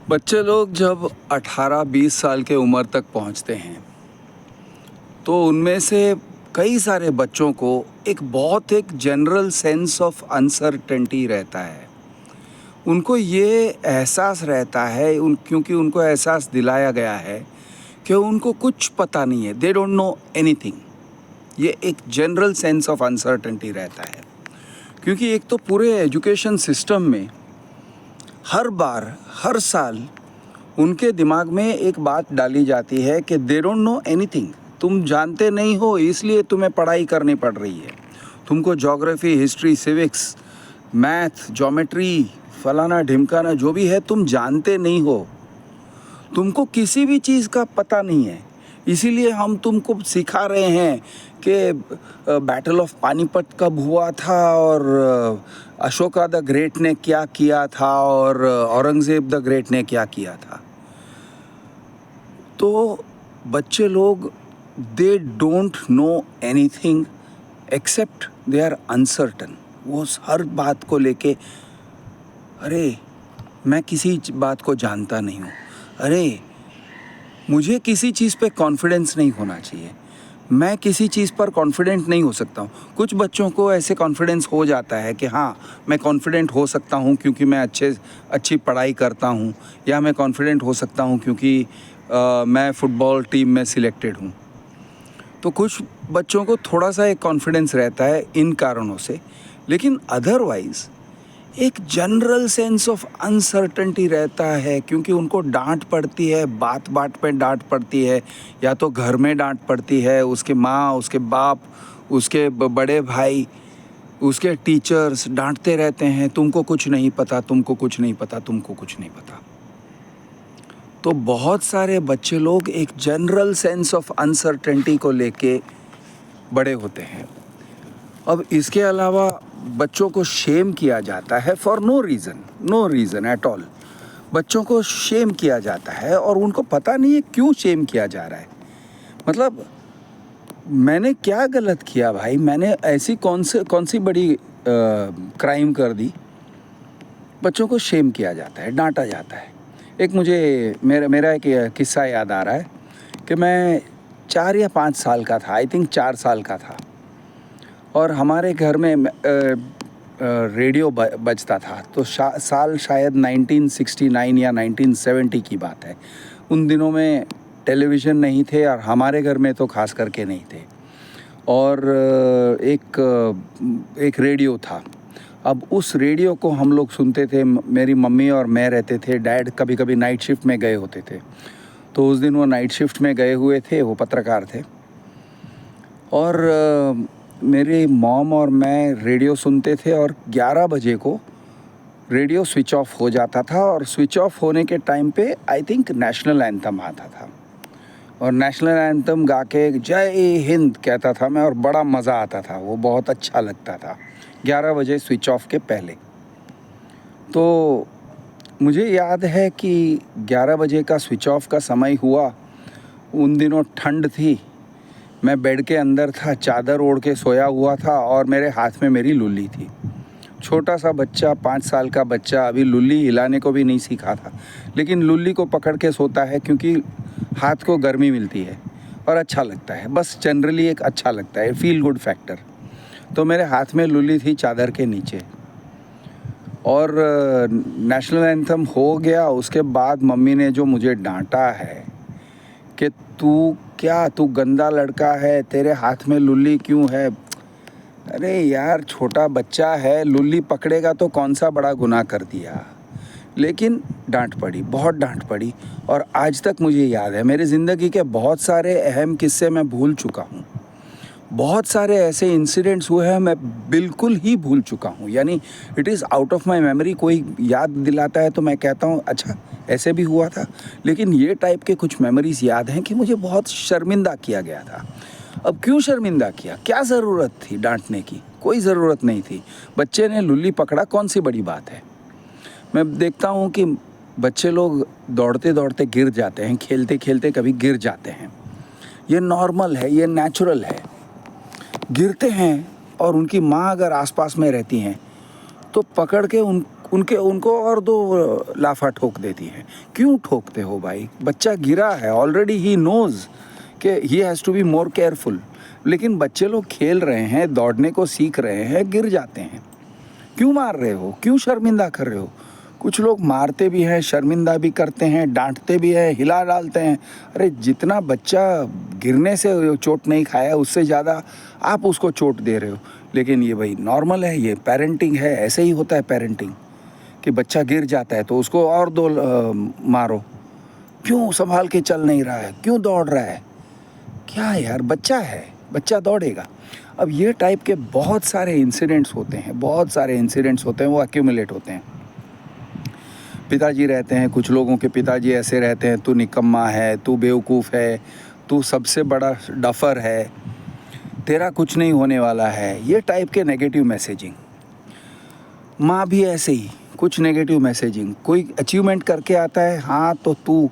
बच्चे लोग जब 18-20 साल के उम्र तक पहुंचते हैं तो उनमें से कई सारे बच्चों को एक जनरल सेंस ऑफ अनसर्टेनिटी रहता है। उनको ये एहसास रहता है क्योंकि उनको एहसास दिलाया गया है कि उनको कुछ पता नहीं है, दे डोंट नो एनीथिंग। ये एक जनरल सेंस ऑफ अनसर्टेनिटी रहता है क्योंकि एक तो पूरे एजुकेशन सिस्टम में हर बार हर साल उनके दिमाग में एक बात डाली जाती है कि दे डोंट नो एनीथिंग, तुम जानते नहीं हो इसलिए तुम्हें पढ़ाई करनी पड़ रही है। तुमको geography, history, civics, math, geometry, फलाना ढिमकाना जो भी है तुम जानते नहीं हो, तुमको किसी भी चीज़ का पता नहीं है। इसीलिए हम तुमको सिखा रहे हैं कि बैटल ऑफ पानीपत कब हुआ था और अशोका द ग्रेट ने क्या किया था और औरंगज़ेब द ग्रेट ने क्या किया था। तो बच्चे लोग they don't know anything except they are uncertain. वो हर बात को लेके, अरे मैं किसी बात को जानता नहीं हूँ, अरे मुझे किसी चीज़ पे कॉन्फिडेंस नहीं होना चाहिए, मैं किसी चीज़ पर कॉन्फिडेंट नहीं हो सकता हूँ। कुछ बच्चों को ऐसे कॉन्फिडेंस हो जाता है कि हाँ मैं कॉन्फिडेंट हो सकता हूँ क्योंकि मैं अच्छी पढ़ाई करता हूँ, या मैं कॉन्फिडेंट हो सकता हूँ क्योंकि मैं फ़ुटबॉल टीम में सिलेक्टेड हूँ। तो कुछ बच्चों को थोड़ा सा एक कॉन्फिडेंस रहता है इन कारणों से, लेकिन अदरवाइज़ एक जनरल सेंस ऑफ अनसर्टेनिटी रहता है क्योंकि उनको डांट पड़ती है, बात बात पे डांट पड़ती है। या तो घर में डांट पड़ती है, उसके माँ, उसके बाप, उसके बड़े भाई, उसके टीचर्स डांटते रहते हैं, तुमको कुछ नहीं पता, तुमको कुछ नहीं पता, तुमको कुछ नहीं पता। तो बहुत सारे बच्चे लोग एक जनरल सेंस ऑफ अनसर्टेनिटी को लेके बड़े होते हैं। अब इसके अलावा बच्चों को शेम किया जाता है for no reason at all. बच्चों को शेम किया जाता है और उनको पता नहीं है क्यों शेम किया जा रहा है। मतलब मैंने क्या गलत किया भाई, मैंने ऐसी कौन सी बड़ी क्राइम कर दी। बच्चों को शेम किया जाता है, डांटा जाता है। एक मुझे मेरा एक किस्सा याद आ रहा है कि मैं 4 या 5 साल का था, आई थिंक 4 साल का था, और हमारे घर में रेडियो बजता था। तो साल शायद 1969 या 1970 की बात है। उन दिनों में टेलीविज़न नहीं थे और हमारे घर में तो खास करके नहीं थे। और एक रेडियो था। अब उस रेडियो को हम लोग सुनते थे, मेरी मम्मी और मैं रहते थे, डैड कभी कभी नाइट शिफ्ट में गए होते थे। तो उस दिन वो नाइट शिफ्ट में गए हुए थे, वो पत्रकार थे, और मेरी मॉम और मैं रेडियो सुनते थे। और 11 बजे को रेडियो स्विच ऑफ हो जाता था और स्विच ऑफ होने के टाइम पे आई थिंक नेशनल एंथम आता था, और नेशनल एंथम गा के जय हिंद कहता था मैं, और बड़ा मज़ा आता था, वो बहुत अच्छा लगता था 11 बजे स्विच ऑफ के पहले। तो मुझे याद है कि 11 बजे का स्विच ऑफ का समय हुआ। उन दिनों ठंड थी, मैं बेड के अंदर था, चादर ओढ़ के सोया हुआ था और मेरे हाथ में मेरी लुल्ली थी। छोटा सा बच्चा, 5 साल का बच्चा, अभी लुल्ली हिलाने को भी नहीं सीखा था, लेकिन लुल्ली को पकड़ के सोता है क्योंकि हाथ को गर्मी मिलती है और अच्छा लगता है, बस जनरली एक अच्छा लगता है, फील गुड फैक्टर। तो मेरे हाथ में लुल्ली थी चादर के नीचे, और नेशनल एंथम हो गया। उसके बाद मम्मी ने जो मुझे डांटा है कि तू गंदा लड़का है, तेरे हाथ में लुल्ली क्यों है। अरे यार, छोटा बच्चा है, लुल्ली पकड़ेगा तो कौन सा बड़ा गुनाह कर दिया। लेकिन डांट पड़ी, बहुत डांट पड़ी, और आज तक मुझे याद है। मेरी ज़िंदगी के बहुत सारे अहम किस्से मैं भूल चुका हूँ, बहुत सारे ऐसे इंसिडेंट्स हुए हैं मैं बिल्कुल ही भूल चुका हूँ, यानी it is out of my memory. कोई याद दिलाता है तो मैं कहता हूँ अच्छा ऐसे भी हुआ था, लेकिन ये टाइप के कुछ मेमोरीज़ याद हैं कि मुझे बहुत शर्मिंदा किया गया था। अब क्यों शर्मिंदा किया, क्या ज़रूरत थी डांटने की, कोई ज़रूरत नहीं थी। बच्चे ने लुल्ली पकड़ा, कौन सी बड़ी बात है। मैं देखता हूँ कि बच्चे लोग दौड़ते दौड़ते गिर जाते हैं, खेलते खेलते कभी गिर जाते हैं, ये नॉर्मल है, ये नेचुरल है। गिरते हैं और उनकी माँ अगर आसपास में रहती हैं तो पकड़ के उनके उनको और दो लाफा ठोक देती हैं। क्यों ठोकते हो भाई? बच्चा गिरा है ऑलरेडी, ही नोज़ कि he has to be more careful. लेकिन बच्चे लोग खेल रहे हैं, दौड़ने को सीख रहे हैं, गिर जाते हैं। क्यों मार रहे हो? क्यों शर्मिंदा कर रहे हो? कुछ लोग मारते भी हैं, शर्मिंदा भी करते हैं, डांटते भी हैं, हिला डालते हैं। अरे जितना बच्चा गिरने से चोट नहीं खाया उससे ज़्यादा आप उसको चोट दे रहे हो। लेकिन ये भाई नॉर्मल है, ये पेरेंटिंग है, ऐसे ही होता है पेरेंटिंग कि बच्चा गिर जाता है तो उसको और दो मारो। क्यों संभाल के चल नहीं रहा है? क्यों दौड़ रहा है? क्या यार, बच्चा है, बच्चा दौड़ेगा। अब ये टाइप के बहुत सारे इंसिडेंट्स होते हैं, बहुत सारे इंसिडेंट्स होते हैं, वो एक्यूमुलेट होते हैं। पिताजी रहते हैं, कुछ लोगों के पिताजी ऐसे रहते हैं, तू निकम्मा है, तू बेवकूफ़ है, तू सबसे बड़ा डफर है, तेरा कुछ नहीं होने वाला है, ये टाइप के नेगेटिव मैसेजिंग। माँ भी ऐसे ही कुछ नेगेटिव मैसेजिंग। कोई अचीवमेंट करके आता है, हाँ तो तू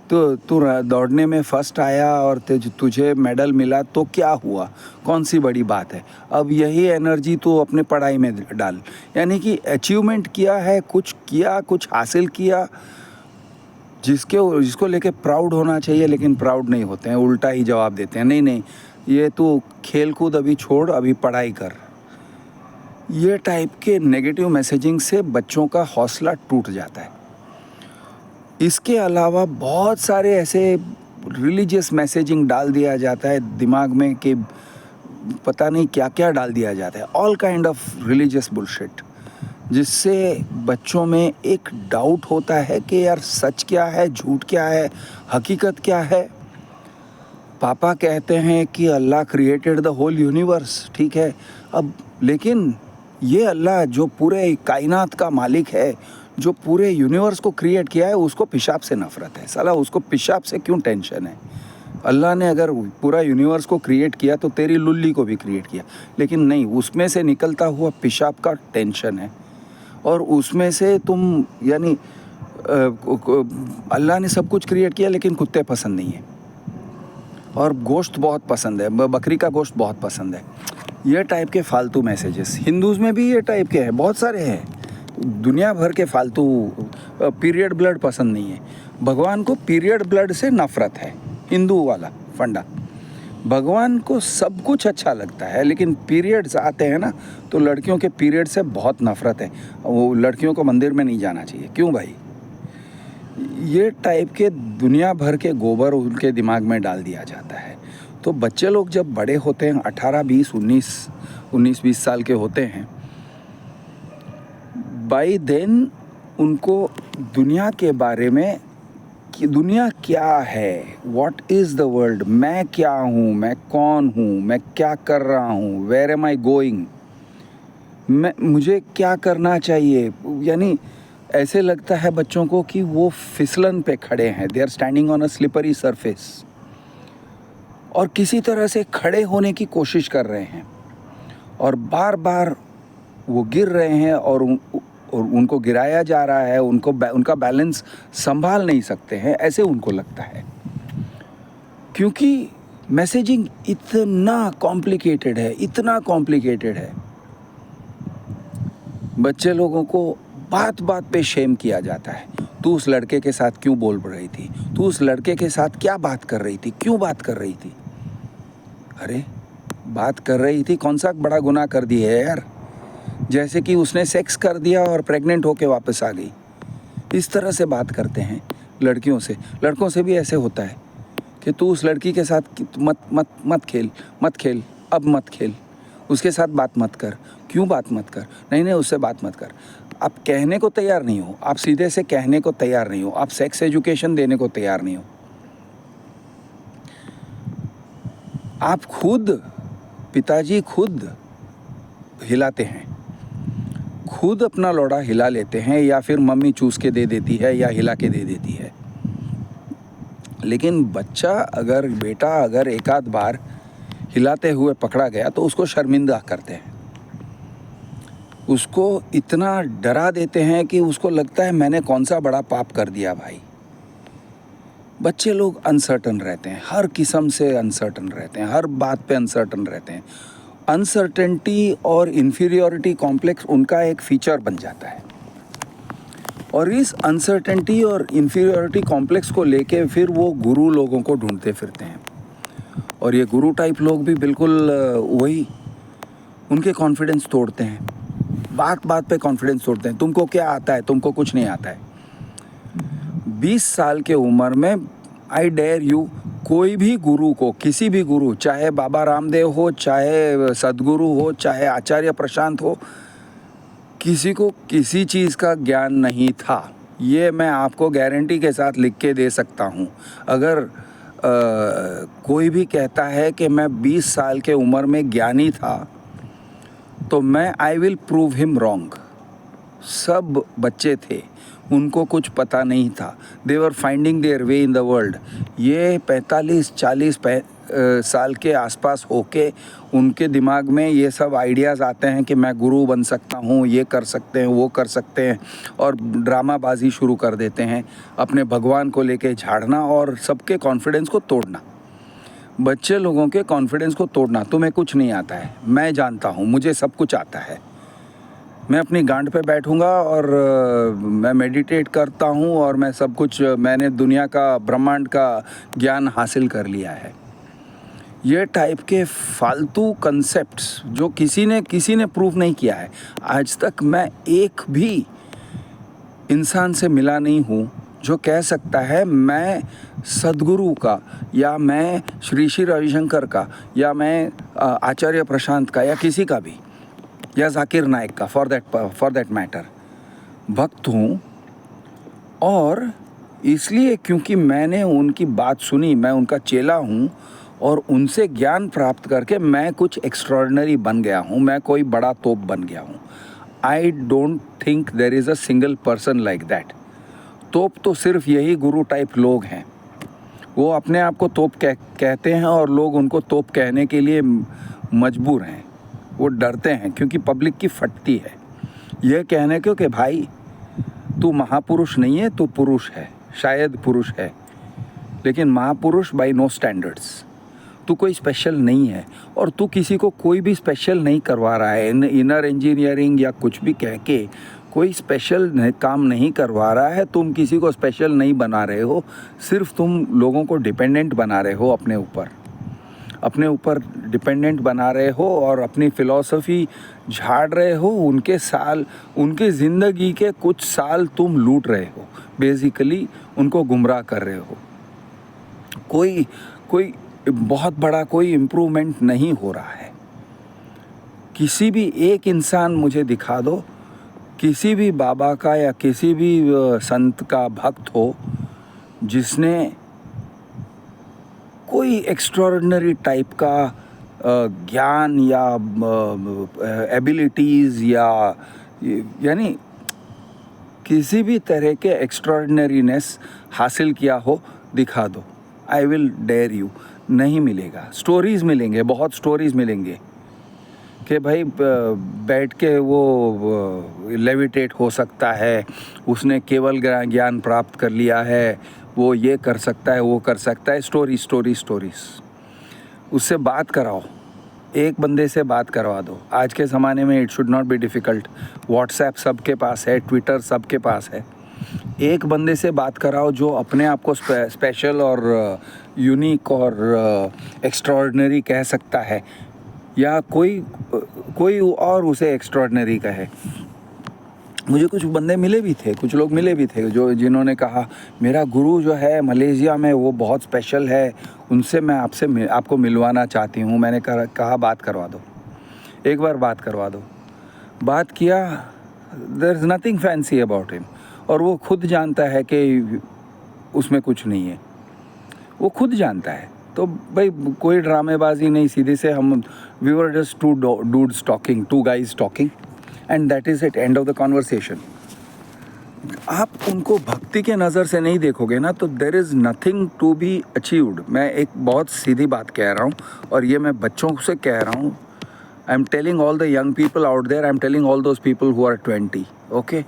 दौड़ने में फर्स्ट आया और तुझे मेडल मिला तो क्या हुआ, कौन सी बड़ी बात है? अब यही एनर्जी तू अपने पढ़ाई में डाल। यानी कि अचीवमेंट किया है, कुछ किया, कुछ हासिल किया, जिसको लेके प्राउड होना चाहिए, लेकिन प्राउड नहीं होते हैं, उल्टा ही जवाब देते हैं, नहीं नहीं ये तू खेल कूद अभी छोड़, अभी पढ़ाई कर। ये टाइप के नेगेटिव मैसेजिंग से बच्चों का हौसला टूट जाता है। इसके अलावा बहुत सारे ऐसे रिलीजियस मैसेजिंग डाल दिया जाता है दिमाग में कि पता नहीं क्या क्या डाल दिया जाता है, all kind of religious bullshit, जिससे बच्चों में एक डाउट होता है कि यार सच क्या है, झूठ क्या है, हकीकत क्या है। पापा कहते हैं कि अल्लाह क्रिएटेड द होल यूनिवर्स, ठीक है, अब लेकिन ये अल्लाह जो पूरे कायनात का मालिक है, जो पूरे यूनिवर्स को क्रिएट किया है, उसको पेशाब से नफरत है। साला उसको पेशाब से क्यों टेंशन है? अल्लाह ने अगर पूरा यूनिवर्स को क्रिएट किया तो तेरी लुल्ली को भी क्रिएट किया, लेकिन नहीं, उसमें से निकलता हुआ पेशाब का टेंशन है। और उसमें से तुम यानी अल्लाह ने सब कुछ क्रिएट किया लेकिन कुत्ते पसंद नहीं है, और गोश्त बहुत पसंद है, बकरी का गोश्त बहुत पसंद है। ये टाइप के फालतू मैसेजेस हिंदूज़ में भी ये टाइप के हैं, बहुत सारे हैं, दुनिया भर के फालतू। पीरियड ब्लड पसंद नहीं है, भगवान को पीरियड ब्लड से नफ़रत है, हिंदू वाला फंडा। भगवान को सब कुछ अच्छा लगता है, लेकिन पीरियड्स आते हैं ना तो लड़कियों के पीरियड से बहुत नफ़रत है, वो लड़कियों को मंदिर में नहीं जाना चाहिए। क्यों भाई? ये टाइप के दुनिया भर के गोबर उनके दिमाग में डाल दिया जाता है। तो बच्चे लोग जब बड़े होते हैं, 18, 20, 19-20 साल के होते हैं, बाई देन उनको दुनिया के बारे में कि दुनिया क्या है, व्हाट इज़ द वर्ल्ड, मैं क्या हूँ, मैं कौन हूँ, मैं क्या कर रहा हूँ, वेयर एम आई गोइंग, मुझे क्या करना चाहिए। यानी ऐसे लगता है बच्चों को कि वो फिसलन पे खड़े हैं, they are standing on a slippery surface, और किसी तरह से खड़े होने की कोशिश कर रहे हैं और बार बार वो गिर रहे हैं और उनको गिराया जा रहा है, उनका बैलेंस संभाल नहीं सकते हैं, ऐसे उनको लगता है। क्योंकि मैसेजिंग इतना कॉम्प्लिकेटेड है, इतना कॉम्प्लिकेटेड है। बच्चे लोगों को बात बात पे शेम किया जाता है। तू उस लड़के के साथ क्यों बोल रही थी, तू उस लड़के के साथ क्या बात कर रही थी, क्यों बात कर रही थी? अरे बात कर रही थी, कौन सा बड़ा गुनाह कर दिया है यार? जैसे कि उसने सेक्स कर दिया और प्रेग्नेंट होके वापस आ गई। इस तरह से बात करते हैं लड़कियों से। लड़कों से भी ऐसे होता है कि तू उस लड़की के साथ मत खेल, अब मत खेल, उसके साथ बात मत कर। क्यों बात मत कर? नहीं, उससे बात मत कर। आप कहने को तैयार नहीं हो, आप सीधे से कहने को तैयार नहीं हो, आप सेक्स एजुकेशन देने को तैयार नहीं हो। आप खुद, पिताजी खुद हिलाते हैं, खुद अपना लोड़ा हिला लेते हैं, या फिर मम्मी चूस के दे देती है या हिला के दे देती है। लेकिन बेटा अगर एक आध बार हिलाते हुए पकड़ा गया तो उसको शर्मिंदा करते हैं, उसको इतना डरा देते हैं कि उसको लगता है मैंने कौन सा बड़ा पाप कर दिया भाई। बच्चे लोग अनसर्टन रहते हैं, हर किस्म से अनसर्टन रहते हैं, हर बात पे अनसर्टन रहते हैं। अनसर्टेनिटी और इन्फीरियॉरिटी कॉम्प्लेक्स उनका एक फीचर बन जाता है। और इस अनसर्टेनिटी और इन्फीरियरिटी कॉम्प्लेक्स को लेके फिर वो गुरु लोगों को ढूंढते फिरते हैं। और ये गुरु टाइप लोग भी बिल्कुल वही, उनके कॉन्फिडेंस तोड़ते हैं, बात बात पे कॉन्फिडेंस तोड़ते हैं। तुमको क्या आता है, तुमको कुछ नहीं आता है। 20 साल के उम्र में आई डेयर यू, कोई भी गुरु को, किसी भी गुरु, चाहे बाबा रामदेव हो, चाहे सदगुरु हो, चाहे आचार्य प्रशांत हो, किसी को किसी चीज़ का ज्ञान नहीं था। ये मैं आपको गारंटी के साथ लिख के दे सकता हूँ। अगर कोई भी कहता है कि मैं 20 साल के उम्र में ज्ञानी था, तो मैं I will prove him wrong. सब बच्चे थे, उनको कुछ पता नहीं था। They were finding their way in the world. ये 45-40 साल के आसपास होके उनके दिमाग में ये सब आइडियाज़ आते हैं कि मैं गुरु बन सकता हूँ, ये कर सकते हैं, वो कर सकते हैं, और ड्रामाबाजी शुरू कर देते हैं, अपने भगवान को लेके झाड़ना और सबके कॉन्फिडेंस को तोड़ना। बच्चे लोगों के कॉन्फिडेंस को तोड़ना। तुम्हें कुछ नहीं आता है, मैं जानता हूँ, मुझे सब कुछ आता है, मैं अपनी गांड पे बैठूंगा और मैं मेडिटेट करता हूँ और मैं सब कुछ, मैंने दुनिया का, ब्रह्मांड का ज्ञान हासिल कर लिया है। ये टाइप के फालतू कंसेप्ट्स जो किसी ने प्रूव नहीं किया है। आज तक मैं एक भी इंसान से मिला नहीं हूँ जो कह सकता है मैं सदगुरु का, या मैं श्री श्री रविशंकर का, या मैं आचार्य प्रशांत का, या किसी का भी, या जाकिर नाइक का, फॉर दैट मैटर, भक्त हूँ। और इसलिए क्योंकि मैंने उनकी बात सुनी, मैं उनका चेला हूँ, और उनसे ज्ञान प्राप्त करके मैं कुछ एक्स्ट्रॉर्डिनरी बन गया हूँ, मैं कोई बड़ा तोप बन गया हूँ। I don't think there is a single person like that. तोप तो सिर्फ यही गुरु टाइप लोग हैं। वो अपने आप को तोप कहते हैं और लोग उनको तोप कहने के लिए मजबूर हैं। वो डरते हैं क्योंकि पब्लिक की फटती है यह कहने को कि भाई तू महापुरुष नहीं है, तू पुरुष है, शायद पुरुष है, लेकिन महापुरुष बाय नो स्टैंडर्ड्स। तू कोई स्पेशल नहीं है, और तू किसी को कोई भी स्पेशल नहीं करवा रहा है। इनर इंजीनियरिंग या कुछ भी कह के कोई स्पेशल काम नहीं करवा रहा है। तुम किसी को स्पेशल नहीं बना रहे हो, सिर्फ तुम लोगों को डिपेंडेंट बना रहे हो, अपने ऊपर डिपेंडेंट बना रहे हो, और अपनी फ़िलॉसफ़ी झाड़ रहे हो। उनके ज़िंदगी के कुछ साल तुम लूट रहे हो, बेसिकली उनको गुमराह कर रहे हो। कोई बहुत बड़ा कोई इम्प्रूवमेंट नहीं हो रहा है। किसी भी एक इंसान मुझे दिखा दो, किसी भी बाबा का या किसी भी संत का भक्त हो जिसने कोई एक्स्ट्राऑर्डिनरी टाइप का ज्ञान या एबिलिटीज़ यानी किसी भी तरह के एक्स्ट्राऑर्डिनरीनेस हासिल किया हो, दिखा दो। I will dare you. नहीं मिलेगा। स्टोरीज़ मिलेंगे, बहुत स्टोरीज़ मिलेंगे कि भाई बैठ के वो लेविटेट हो सकता है, उसने केवल ज्ञान प्राप्त कर लिया है, वो ये कर सकता है, वो कर सकता है। स्टोरीज़ उससे बात कराओ, एक बंदे से बात करवा दो। आज के ज़माने में it should not be difficult. WhatsApp सबके पास है, ट्विटर सबके पास है। एक बंदे से बात कराओ जो अपने आप को स्पेशल और यूनिक और एक्स्ट्राऑर्डिनरी कह सकता है, या कोई और उसे एक्स्ट्राऑर्डिनरी कहे। मुझे कुछ बंदे मिले भी थे, कुछ लोग मिले भी थे जिन्होंने कहा मेरा गुरु जो है मलेशिया में वो बहुत स्पेशल है, उनसे मैं आपको मिलवाना चाहती हूँ। मैंने कहा बात करवा दो, एक बार बात करवा दो। बात किया, there is nothing fancy about him, और वो खुद जानता है कि उसमें कुछ नहीं है, वो खुद जानता है। तो भाई कोई ड्रामेबाजी नहीं, सीधे से we were just two guys talking, and that is it, end of the conversation. आप उनको भक्ति के नज़र से नहीं देखोगे ना, तो there is nothing to be achieved. मैं एक बहुत सीधी बात कह रहा हूँ, और ये मैं बच्चों से कह रहा हूँ। I am telling all the young people out there, I am telling all those people who are 20, okay,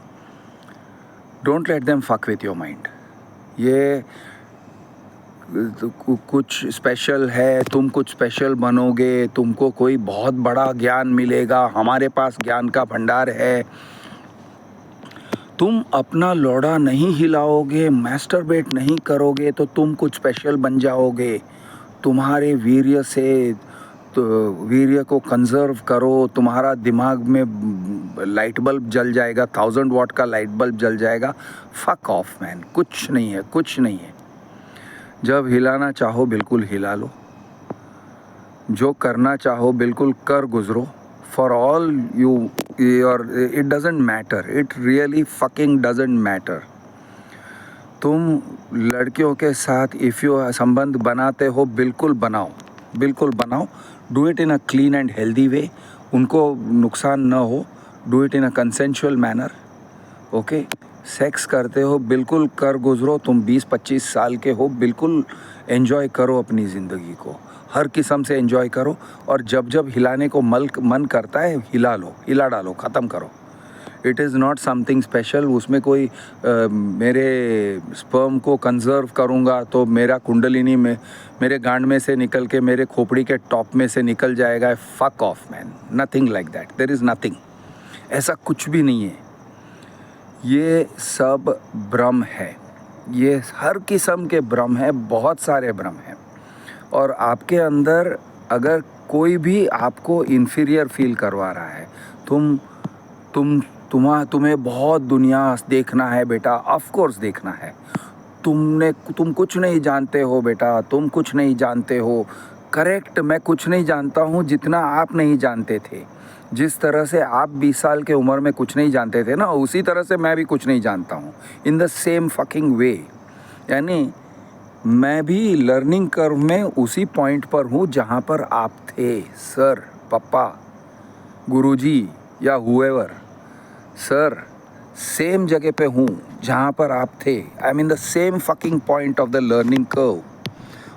don't let them fuck with your mind. ये कुछ स्पेशल है, तुम कुछ स्पेशल बनोगे, तुमको कोई बहुत बड़ा ज्ञान मिलेगा, हमारे पास ज्ञान का भंडार है, तुम अपना लोड़ा नहीं हिलाओगे, मैस्टरबेट नहीं करोगे तो तुम कुछ स्पेशल बन जाओगे। तुम्हारे वीर्य से तो वीर्य को कंजर्व करो, तुम्हारा दिमाग में लाइट बल्ब जल जाएगा, 1000 वाट का लाइट बल्ब जल जाएगा। फक ऑफ मैन, कुछ नहीं है, कुछ नहीं है। जब हिलाना चाहो बिल्कुल हिला लो, जो करना चाहो बिल्कुल कर गुजरो। For all you your it doesn't matter, it really fucking doesn't matter. तुम लड़कियों के साथ इफ़ यू संबंध बनाते हो बिल्कुल बनाओ, बिल्कुल बनाओ। Do it in a clean and healthy way, उनको नुकसान न हो। Do it in a consensual manner. Okay, sex करते हो बिल्कुल कर गुजरो। तुम 20-25 साल के हो, बिल्कुल एंजॉय करो अपनी ज़िंदगी को, हर किस्म से एंजॉय करो। और जब जब हिलाने को मन करता है हिला लो, हिला डालो, ख़त्म करो। It is not something special. उसमें कोई मेरे स्पर्म को कंजर्व करूँगा तो मेरा कुंडलिनी में मेरे गांड में से निकल के मेरे खोपड़ी के टॉप में से निकल जाएगा। Fuck off man, nothing like that, there is nothing. ऐसा कुछ भी नहीं है। ये सब भ्रम है, ये हर किस्म के भ्रम है, बहुत सारे भ्रम हैं। और आपके अंदर अगर कोई भी आपको इन्फीरियर फील करवा रहा है, तुम्हें बहुत दुनिया देखना है बेटा, ऑफ कोर्स देखना है। तुम कुछ नहीं जानते हो बेटा, तुम कुछ नहीं जानते हो। करेक्ट, मैं कुछ नहीं जानता हूँ जितना आप नहीं जानते थे। जिस तरह से आप 20 साल के उम्र में कुछ नहीं जानते थे ना, उसी तरह से मैं भी कुछ नहीं जानता हूँ, in the same fucking way. यानी मैं भी लर्निंग कर्व में उसी पॉइंट पर हूँ जहाँ पर आप थे, सर, पापा, गुरुजी या हुएवर। सर, सेम जगह पे हूँ जहाँ पर आप थे। I am in the same fucking point of the learning curve.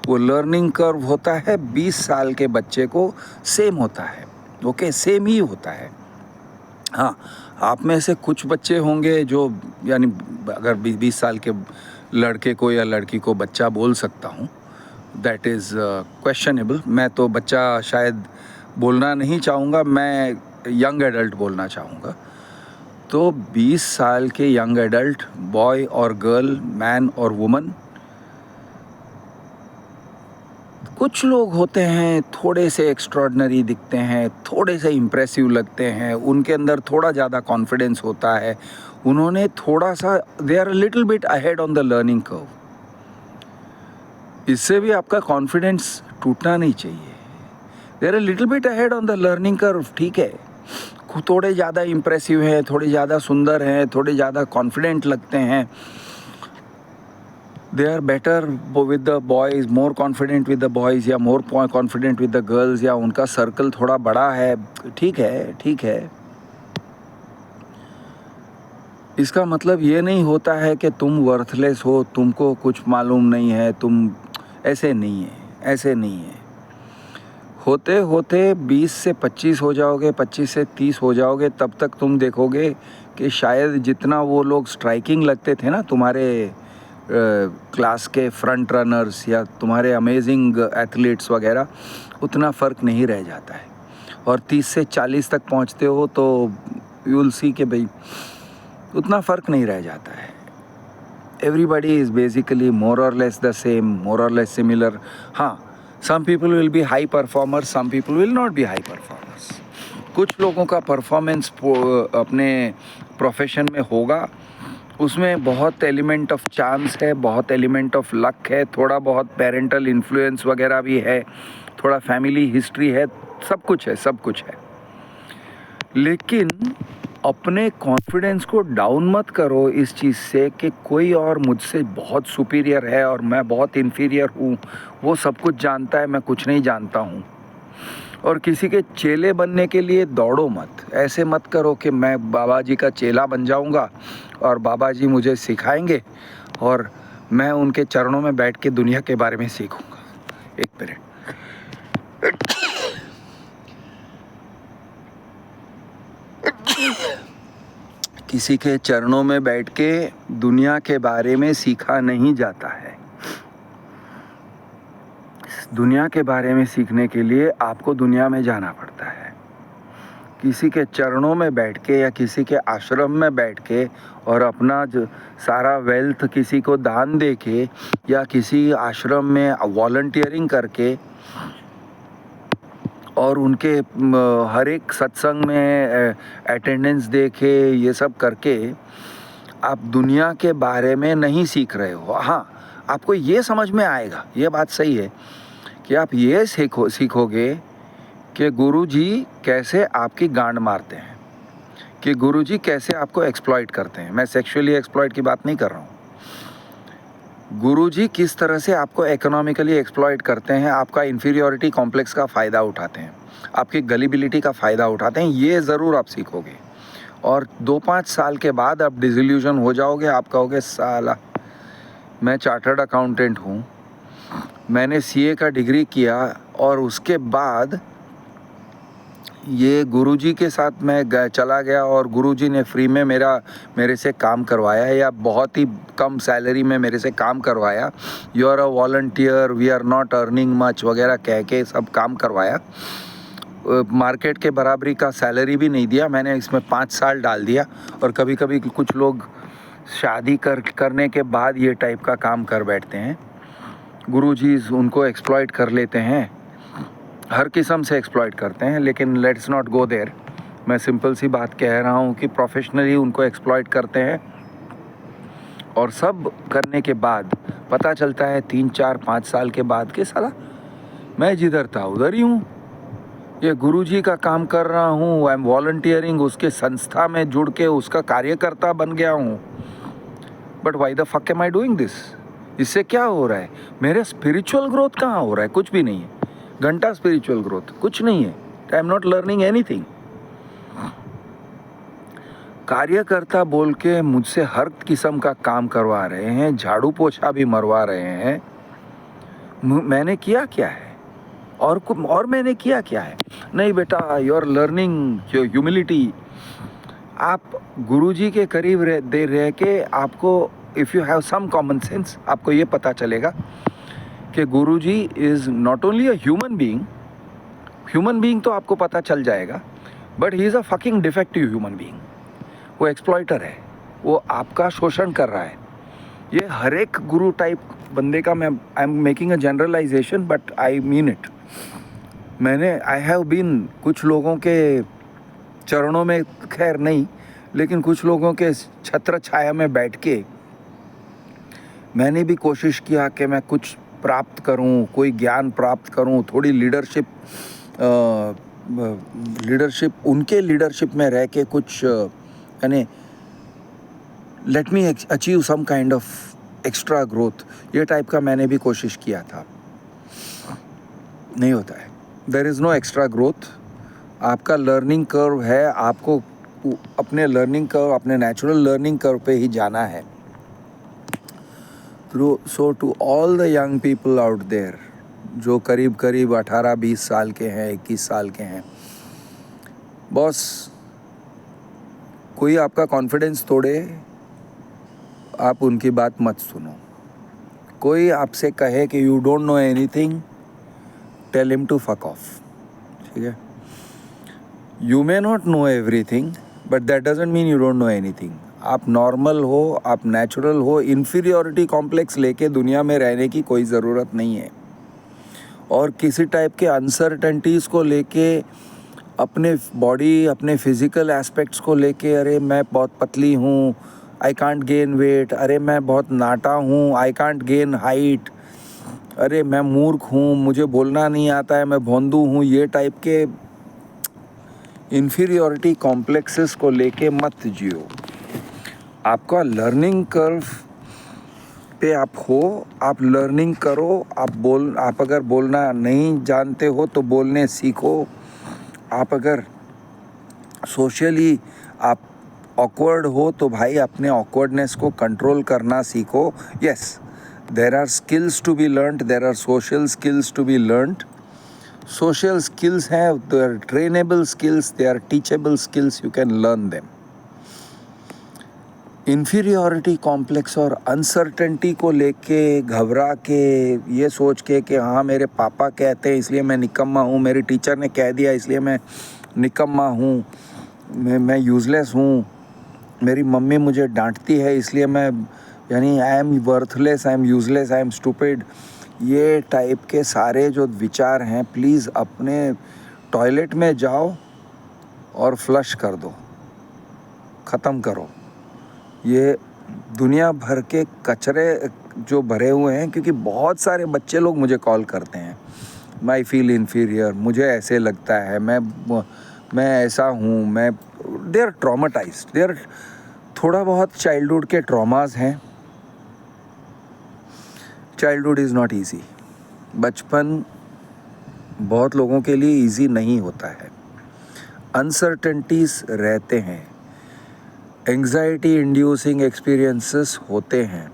वो लर्निंग कर्व होता है 20 साल के बच्चे को सेम होता है। ओके, सेम ही होता है। हाँ, आप में से कुछ बच्चे होंगे जो, यानी अगर 20 साल के लड़के को या लड़की को बच्चा बोल सकता हूँ, दैट इज़ क्वेश्चनेबल। मैं तो बच्चा शायद बोलना नहीं चाहूँगा, मैं यंग एडल्ट बोलना चाहूँगा। तो 20 साल के यंग एडल्ट, बॉय और गर्ल, मैन और वुमन, कुछ लोग होते हैं थोड़े से एक्स्ट्रॉर्डनरी दिखते हैं, थोड़े से इम्प्रेसिव लगते हैं, उनके अंदर थोड़ा ज़्यादा कॉन्फिडेंस होता है, उन्होंने थोड़ा सा, they are little bit ahead on the learning curve. इससे भी आपका कॉन्फिडेंस टूटना नहीं चाहिए। They are little bit ahead on the learning curve, ठीक है, थोड़े ज़्यादा इम्प्रेसिव हैं, थोड़े ज़्यादा सुंदर हैं, थोड़े ज़्यादा कॉन्फिडेंट लगते हैं। They are better with the boys, more confident with the boys, या more confident with the girls, या उनका सर्कल थोड़ा बड़ा है, ठीक है, ठीक है। इसका मतलब ये नहीं होता है कि तुम वर्थलेस हो, तुमको कुछ मालूम नहीं है, तुम, ऐसे नहीं है, ऐसे नहीं है। होते होते 20 से 25 हो जाओगे, 25 से 30 हो जाओगे, तब तक तुम देखोगे कि शायद जितना वो लोग स्ट्राइकिंग लगते थे ना, तुम्हारे क्लास के फ्रंट रनर्स या तुम्हारे अमेजिंग एथलीट्स वगैरह, उतना फ़र्क नहीं रह जाता है। और 30 से 40 तक पहुंचते हो तो यू विल सी कि भाई उतना फ़र्क नहीं रह जाता है। एवरीबडी इज़ बेसिकली मोर और लेस द सेम, मोर और लेस सिमिलर। हाँ, some people will be high performers, some people will not be high performers. कुछ लोगों का परफॉर्मेंस अपने प्रोफेशन में होगा, उसमें बहुत एलिमेंट ऑफ चांस है, बहुत एलिमेंट ऑफ लक है, थोड़ा बहुत पेरेंटल इन्फ्लुएंस वगैरह भी है, थोड़ा फैमिली हिस्ट्री है, सब कुछ है, सब कुछ है। लेकिन अपने कॉन्फिडेंस को डाउन मत करो इस चीज़ से कि कोई और मुझसे बहुत सुपीरियर है और मैं बहुत इन्फीरियर हूँ, वो सब कुछ जानता है, मैं कुछ नहीं जानता हूँ। और किसी के चेले बनने के लिए दौड़ो मत। ऐसे मत करो कि मैं बाबा जी का चेला बन जाऊंगा और बाबा जी मुझे सिखाएंगे और मैं उनके चरणों में बैठ के दुनिया के बारे में सीखूंगा। एक मिनट, किसी के चरणों में बैठ के दुनिया के बारे में सीखा नहीं जाता है। दुनिया के बारे में सीखने के लिए आपको दुनिया में जाना पड़ता है। किसी के चरणों में बैठ के या किसी के आश्रम में बैठ के और अपना जो सारा वेल्थ किसी को दान दे के या किसी आश्रम में वॉलंटियरिंग करके और उनके हर एक सत्संग में अटेंडेंस दे के ये सब करके आप दुनिया के बारे में नहीं सीख रहे हो। हाँ, आपको ये समझ में आएगा, ये बात सही है कि आप ये सीखोगे कि गुरुजी कैसे आपकी गांड मारते हैं, कि गुरुजी कैसे आपको एक्सप्लॉइट करते हैं। मैं सेक्सुअली एक्सप्लॉइट की बात नहीं कर रहा हूँ। गुरुजी किस तरह से आपको इकोनॉमिकली एक्सप्लॉइट करते हैं, आपका इन्फीरियोरिटी कॉम्प्लेक्स का फ़ायदा उठाते हैं, आपकी गलिबिलिटी का फ़ायदा उठाते हैं, ये ज़रूर आप सीखोगे। और 2-5 साल के बाद आप डिसइल्यूजन हो जाओगे। आप कहोगे साला मैं चार्टर्ड अकाउंटेंट हूँ, मैंने सीए का डिग्री किया और उसके बाद ये गुरुजी के साथ मैं चला गया और गुरुजी ने फ्री में मेरे से काम करवाया या बहुत ही कम सैलरी में मेरे से काम करवाया। You are a volunteer, we are not earning much वगैरह कह के सब काम करवाया। मार्केट के बराबरी का सैलरी भी नहीं दिया। मैंने इसमें 5 साल डाल दिया। और कभी कभी कुछ लोग शादी करने के बाद ये टाइप का काम कर बैठते हैं। गुरुजी उनको एक्सप्लॉइट कर लेते हैं, हर किस्म से एक्सप्लॉइट करते हैं, लेकिन लेट्स नॉट गो देयर। मैं सिंपल सी बात कह रहा हूँ कि प्रोफेशनली उनको एक्सप्लॉइट करते हैं और सब करने के बाद पता चलता है 3-4-5 साल के बाद कि साला मैं जिधर था उधर ही हूँ, ये गुरुजी का काम कर रहा हूँ, आई एम वॉलंटियरिंग, उसके संस्था में जुड़ के उसका कार्यकर्ता बन गया हूँ। But why the fuck am I doing this? इससे क्या हो रहा है? मेरे स्पिरिचुअल ग्रोथ कहाँ हो रहा है? कुछ भी नहीं है। घंटा स्पिरिचुअल ग्रोथ कुछ नहीं है। I am not learning anything. कार्यकर्ता बोल के मुझसे हर किस्म का काम करवा रहे हैं, झाड़ू पोछा भी मरवा रहे हैं। मैंने किया क्या है? और मैंने किया क्या है? नहीं बेटा, यू आर लर्निंग ह्यूमिलिटी। आप गुरुजी के करीब रह के आपको, if you have some common sense, आपको ये पता चलेगा कि Guruji is not only a human being तो आपको पता चल जाएगा, but he is a fucking defective human being. वो एक्सप्लॉइटर है, वो आपका शोषण कर रहा है। ये हर एक गुरु टाइप बंदे का, मैं I am making a generalisation but I mean it. I have been कुछ लोगों के चरणों में, खैर नहीं, लेकिन कुछ लोगों के छत्र छाया में बैठ के मैंने भी कोशिश किया कि मैं कुछ प्राप्त करूं, कोई ज्ञान प्राप्त करूं, थोड़ी लीडरशिप उनके लीडरशिप में रह के कुछ यानी let me achieve some kind of extra growth, ये टाइप का मैंने भी कोशिश किया था। नहीं होता है। There is no extra growth. आपका लर्निंग कर्व है, आपको अपने लर्निंग कर्व, अपने नेचुरल लर्निंग कर्व पे ही जाना है। So to all the young people out there जो करीब 18-20 साल के हैं, 21 साल के हैं, बॉस कोई आपका कॉन्फिडेंस तोड़े, आप उनकी बात मत सुनो। कोई आपसे कहे कि you don't know anything, tell him to fuck off. ठीक है? You may not know everything but that doesn't mean you don't know anything. आप नॉर्मल हो, आप नेचुरल हो। इन्फीरियोरिटी कॉम्प्लेक्स लेके दुनिया में रहने की कोई ज़रूरत नहीं है। और किसी टाइप के अनसर्टेनिटीज़ को लेके, अपने बॉडी, अपने फिज़िकल एस्पेक्ट्स को लेके, अरे मैं बहुत पतली हूँ, आई कांट गेन वेट, अरे मैं बहुत नाटा हूँ, आई कांट गेन हाइट, अरे मैं मूर्ख हूँ, मुझे बोलना नहीं आता है, मैं भोंदू हूँ, ये टाइप के इन्फीरियोरिटी कॉम्प्लेक्सेस को लेके मत जियो। आपका लर्निंग कर्व पे आप हो, आप लर्निंग करो। आप अगर बोलना नहीं जानते हो तो बोलने सीखो। आप अगर सोशली आप ऑकवर्ड हो तो भाई अपने ऑकवर्डनेस को कंट्रोल करना सीखो। Yes, there are skills to be learned, there are social skills to be learned. Social skills हैं, they are trainable skills, they are teachable skills, you can learn them. Inferiority complex और uncertainty को लेके घबरा के, ये सोच के कि हाँ मेरे पापा कहते हैं इसलिए मैं निकम्मा हूँ, मेरे टीचर ने कह दिया इसलिए मैं निकम्मा हूँ, मैं यूज़लेस हूँ, मेरी मम्मी मुझे डांटती है इसलिए मैं यानी I am worthless, I am useless, I am stupid, ये टाइप के सारे जो विचार हैं, प्लीज़ अपने टॉयलेट में जाओ और फ्लश कर दो, ख़त्म करो। ये दुनिया भर के कचरे जो भरे हुए हैं, क्योंकि बहुत सारे बच्चे लोग मुझे कॉल करते हैं, माई फील इन्फीरियर, मुझे ऐसे लगता है, मैं ऐसा हूँ, मैं दे आर ट्रॉमाटाइज्ड, दे आर थोड़ा बहुत चाइल्डहुड के ट्रॉमास हैं। चाइल्डहुड इज़ नॉट ईजी, बचपन बहुत लोगों के लिए ईजी नहीं होता है, अनसर्टेनिटीज़ रहते हैं, एंग्जाइटी इंड्यूसिंग एक्सपीरियंसेस होते हैं।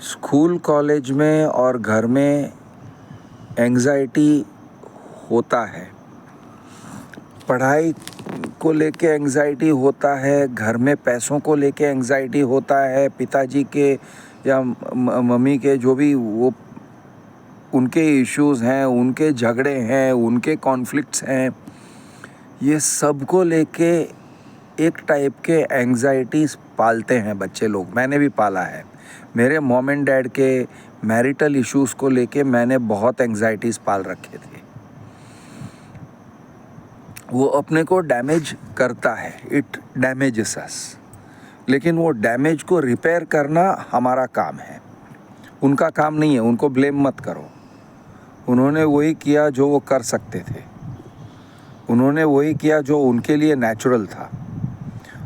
स्कूल कॉलेज में और घर में एंग्जाइटी होता है, पढ़ाई को लेके एंग्जाइटी होता है, घर में पैसों को लेके एंग्जाइटी होता है, पिताजी के या मम्मी के जो भी वो उनके इश्यूज़ हैं, उनके झगड़े हैं, उनके कॉन्फ्लिक्ट्स हैं, ये सब को लेके एक टाइप के एंग्जाइटीज़ पालते हैं बच्चे लोग। मैंने भी पाला है, मेरे मॉम एंड डैड के मैरिटल इश्यूज़ को लेके मैंने बहुत एंग्जाइटीज़ पाल रखे थे। वो अपने को डैमेज करता है, इट डैमेजेस अस, लेकिन वो डैमेज को रिपेयर करना हमारा काम है, उनका काम नहीं है। उनको ब्लेम मत करो, उन्होंने वही किया जो वो कर सकते थे, उन्होंने वही किया जो उनके लिए नेचुरल था।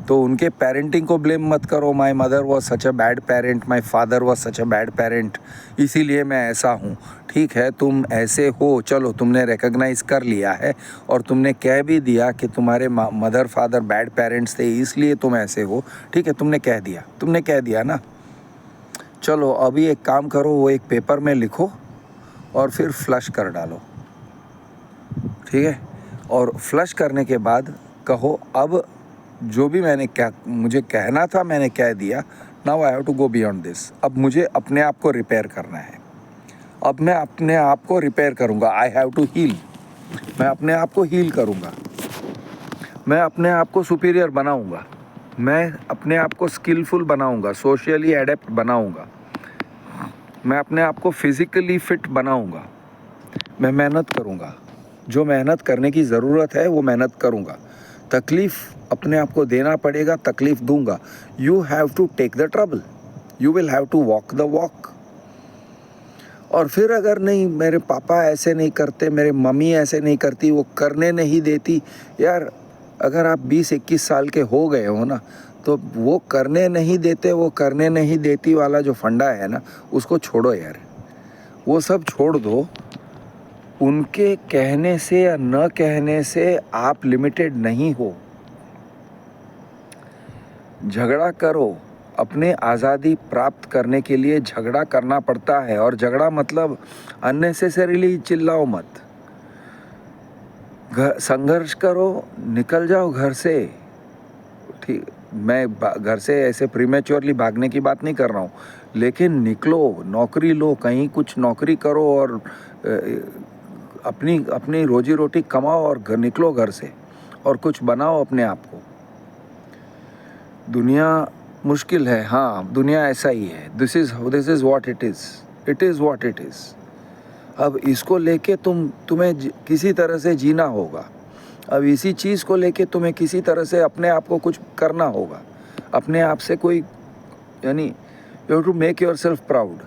तो उनके पेरेंटिंग को ब्लेम मत करो, my mother was such a bad parent, my father was such a bad parent, इसीलिए मैं ऐसा हूँ। ठीक है, तुम ऐसे हो, चलो तुमने रिकग्नाइज़ कर लिया है और तुमने कह भी दिया कि तुम्हारे मदर फादर बैड पेरेंट्स थे इसलिए तुम ऐसे हो, ठीक है, तुमने कह दिया ना। चलो अभी एक काम करो, वो एक पेपर में लिखो और फिर फ्लश कर डालो, ठीक है। और फ्लश करने के बाद कहो, अब जो भी मुझे कहना था मैंने कह दिया, now I have to go beyond this. अब मुझे अपने आप को रिपेयर करना है, अब मैं अपने आप को रिपेयर करूँगा, आई हैव टू हील, मैं अपने आप को हील करूँगा, मैं अपने आप को सुपीरियर बनाऊँगा, मैं अपने आप को स्किलफुल बनाऊँगा, सोशली एडेप्ट बनाऊँगा, मैं अपने आप को फिज़िकली फिट बनाऊँगा, मैं मेहनत करूँगा, जो मेहनत करने की ज़रूरत है वो मेहनत करूँगा, तकलीफ़ अपने आप को देना पड़ेगा, तकलीफ़ दूंगा। You have to take the trouble, you will have to walk the walk. और फिर अगर नहीं, मेरे पापा ऐसे नहीं करते, मेरे मम्मी ऐसे नहीं करती, वो करने नहीं देती, यार अगर आप 20-21 साल के हो गए हो ना, तो वो करने नहीं देते, वो करने नहीं देती वाला जो फंडा है ना, उसको छोड़ो यार, वो सब छोड़ दो। उनके कहने से या न कहने से आप लिमिटेड नहीं हो। झगड़ा करो, अपने आज़ादी प्राप्त करने के लिए झगड़ा करना पड़ता है, और झगड़ा मतलब अननेसेसरीली चिल्लाओ मत, संघर्ष करो, निकल जाओ घर से। ठीक, मैं घर से ऐसे प्रीमेच्योरली भागने की बात नहीं कर रहा हूँ, लेकिन निकलो, नौकरी लो, कहीं कुछ नौकरी करो और अपनी रोजी रोटी कमाओ और निकलो घर से और कुछ बनाओ अपने आप को। दुनिया मुश्किल है, हाँ, दुनिया ऐसा ही है, this is what it is what it is. अब इसको लेके तुम्हें किसी तरह से जीना होगा, अब इसी चीज़ को लेके तुम्हें किसी तरह से अपने आप को कुछ करना होगा, अपने आप से कोई, यानी you have to make yourself proud.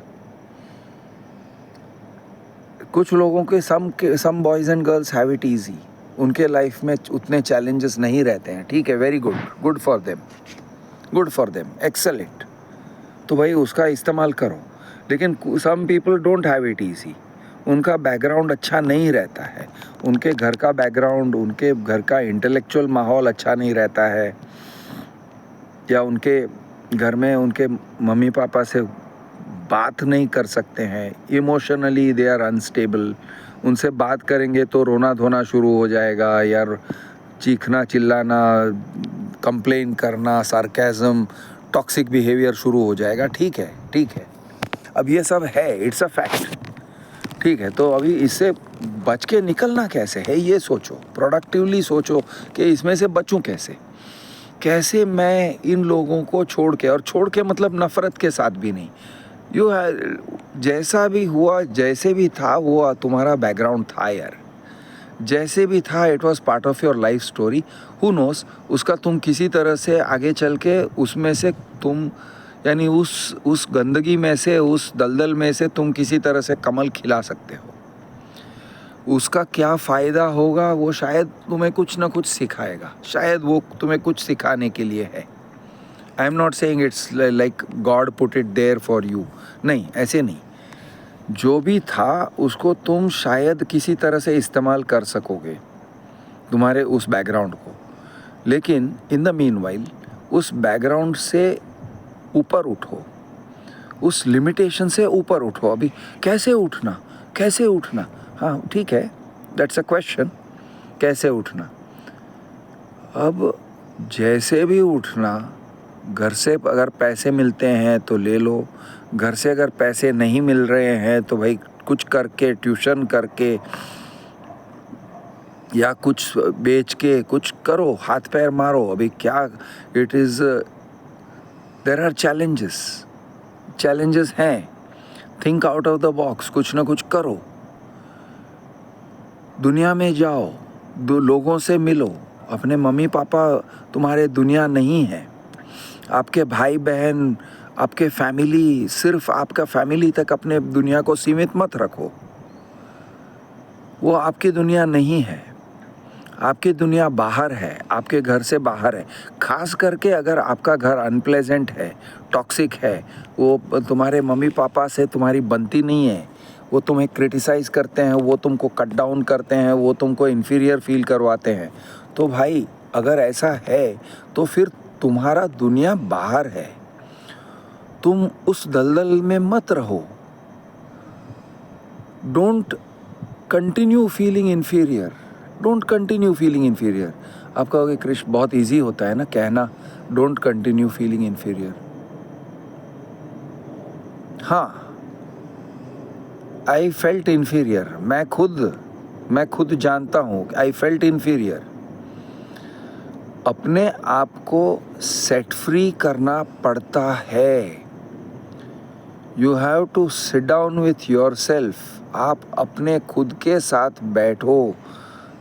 कुछ लोगों के some boys and girls have it easy, उनके लाइफ में उतने चैलेंजेस नहीं रहते हैं, ठीक है, very good for them, excellent, तो भाई उसका इस्तेमाल करो। लेकिन some people don't have it easy, उनका बैकग्राउंड अच्छा नहीं रहता है, उनके घर का बैकग्राउंड, उनके घर का इंटेलेक्चुअल माहौल अच्छा नहीं रहता है, या उनके घर में उनके मम्मी पापा से बात नहीं कर सकते हैं, इमोशनली दे आर अनस्टेबल, उनसे बात करेंगे तो रोना धोना शुरू हो जाएगा, यार चीखना चिल्लाना, कंप्लेन करना, सार्केज़म, टॉक्सिक बिहेवियर शुरू हो जाएगा। ठीक है, अब ये सब है, इट्स अ फैक्ट, ठीक है, तो अभी इससे बच के निकलना कैसे है ये सोचो, प्रोडक्टिवली सोचो कि इसमें से बचूं कैसे, कैसे मैं इन लोगों को छोड़ के, और छोड़ के मतलब नफ़रत के साथ भी नहीं, जैसा भी हुआ, जैसे भी था वो तुम्हारा बैकग्राउंड था यार, जैसे भी था it was part of your life story, who knows उसका तुम किसी तरह से आगे चल के उसमें से तुम, यानी उस गंदगी में से, उस दलदल में से तुम किसी तरह से कमल खिला सकते हो। उसका क्या फ़ायदा होगा वो शायद तुम्हें कुछ ना कुछ सिखाएगा, शायद वो तुम्हें कुछ सिखाने के लिए है। I am not saying it's like God put it there for you, नहीं ऐसे नहीं, जो भी था उसको तुम शायद किसी तरह से इस्तेमाल कर सकोगे तुम्हारे उस बैकग्राउंड को, लेकिन इन द मीनवाइल उस बैकग्राउंड से ऊपर उठो, उस लिमिटेशन से ऊपर उठो। अभी कैसे उठना, कैसे उठना, हाँ ठीक है, दैट्स अ क्वेश्चन, कैसे उठना। अब जैसे भी उठना, घर से अगर पैसे मिलते हैं तो ले लो, घर से अगर पैसे नहीं मिल रहे हैं तो भाई कुछ करके, ट्यूशन करके या कुछ बेच के कुछ करो, हाथ पैर मारो। अभी क्या, it is, there are challenges हैं, think out of the box, कुछ ना कुछ करो, दुनिया में जाओ, दो लोगों से मिलो। अपने मम्मी पापा तुम्हारे दुनिया नहीं है, आपके भाई बहन, आपके फैमिली, सिर्फ आपका फैमिली तक अपने दुनिया को सीमित मत रखो, वो आपकी दुनिया नहीं है, आपकी दुनिया बाहर है, आपके घर से बाहर है। खास करके अगर आपका घर अनप्लेजेंट है, टॉक्सिक है, वो तुम्हारे मम्मी पापा से तुम्हारी बनती नहीं है, वो तुम्हें क्रिटिसाइज़ करते हैं, वो तुमको कट डाउन करते हैं, वो तुमको इन्फीरियर फील करवाते हैं, तो भाई अगर ऐसा है तो फिर तुम्हारा दुनिया बाहर है, तुम उस दलदल में मत रहो। Don't continue feeling inferior, don't continue feeling inferior. आप कहोगे क्रिश बहुत इजी होता है ना कहना डोंट कंटिन्यू फीलिंग इन्फीरियर। हाँ, आई फेल्ट इन्फीरियर, मैं खुद जानता हूँ, आई फेल्ट इन्फीरियर। अपने आप को सेट फ्री करना पड़ता है। You have to sit down with your self. आप अपने खुद के साथ बैठो,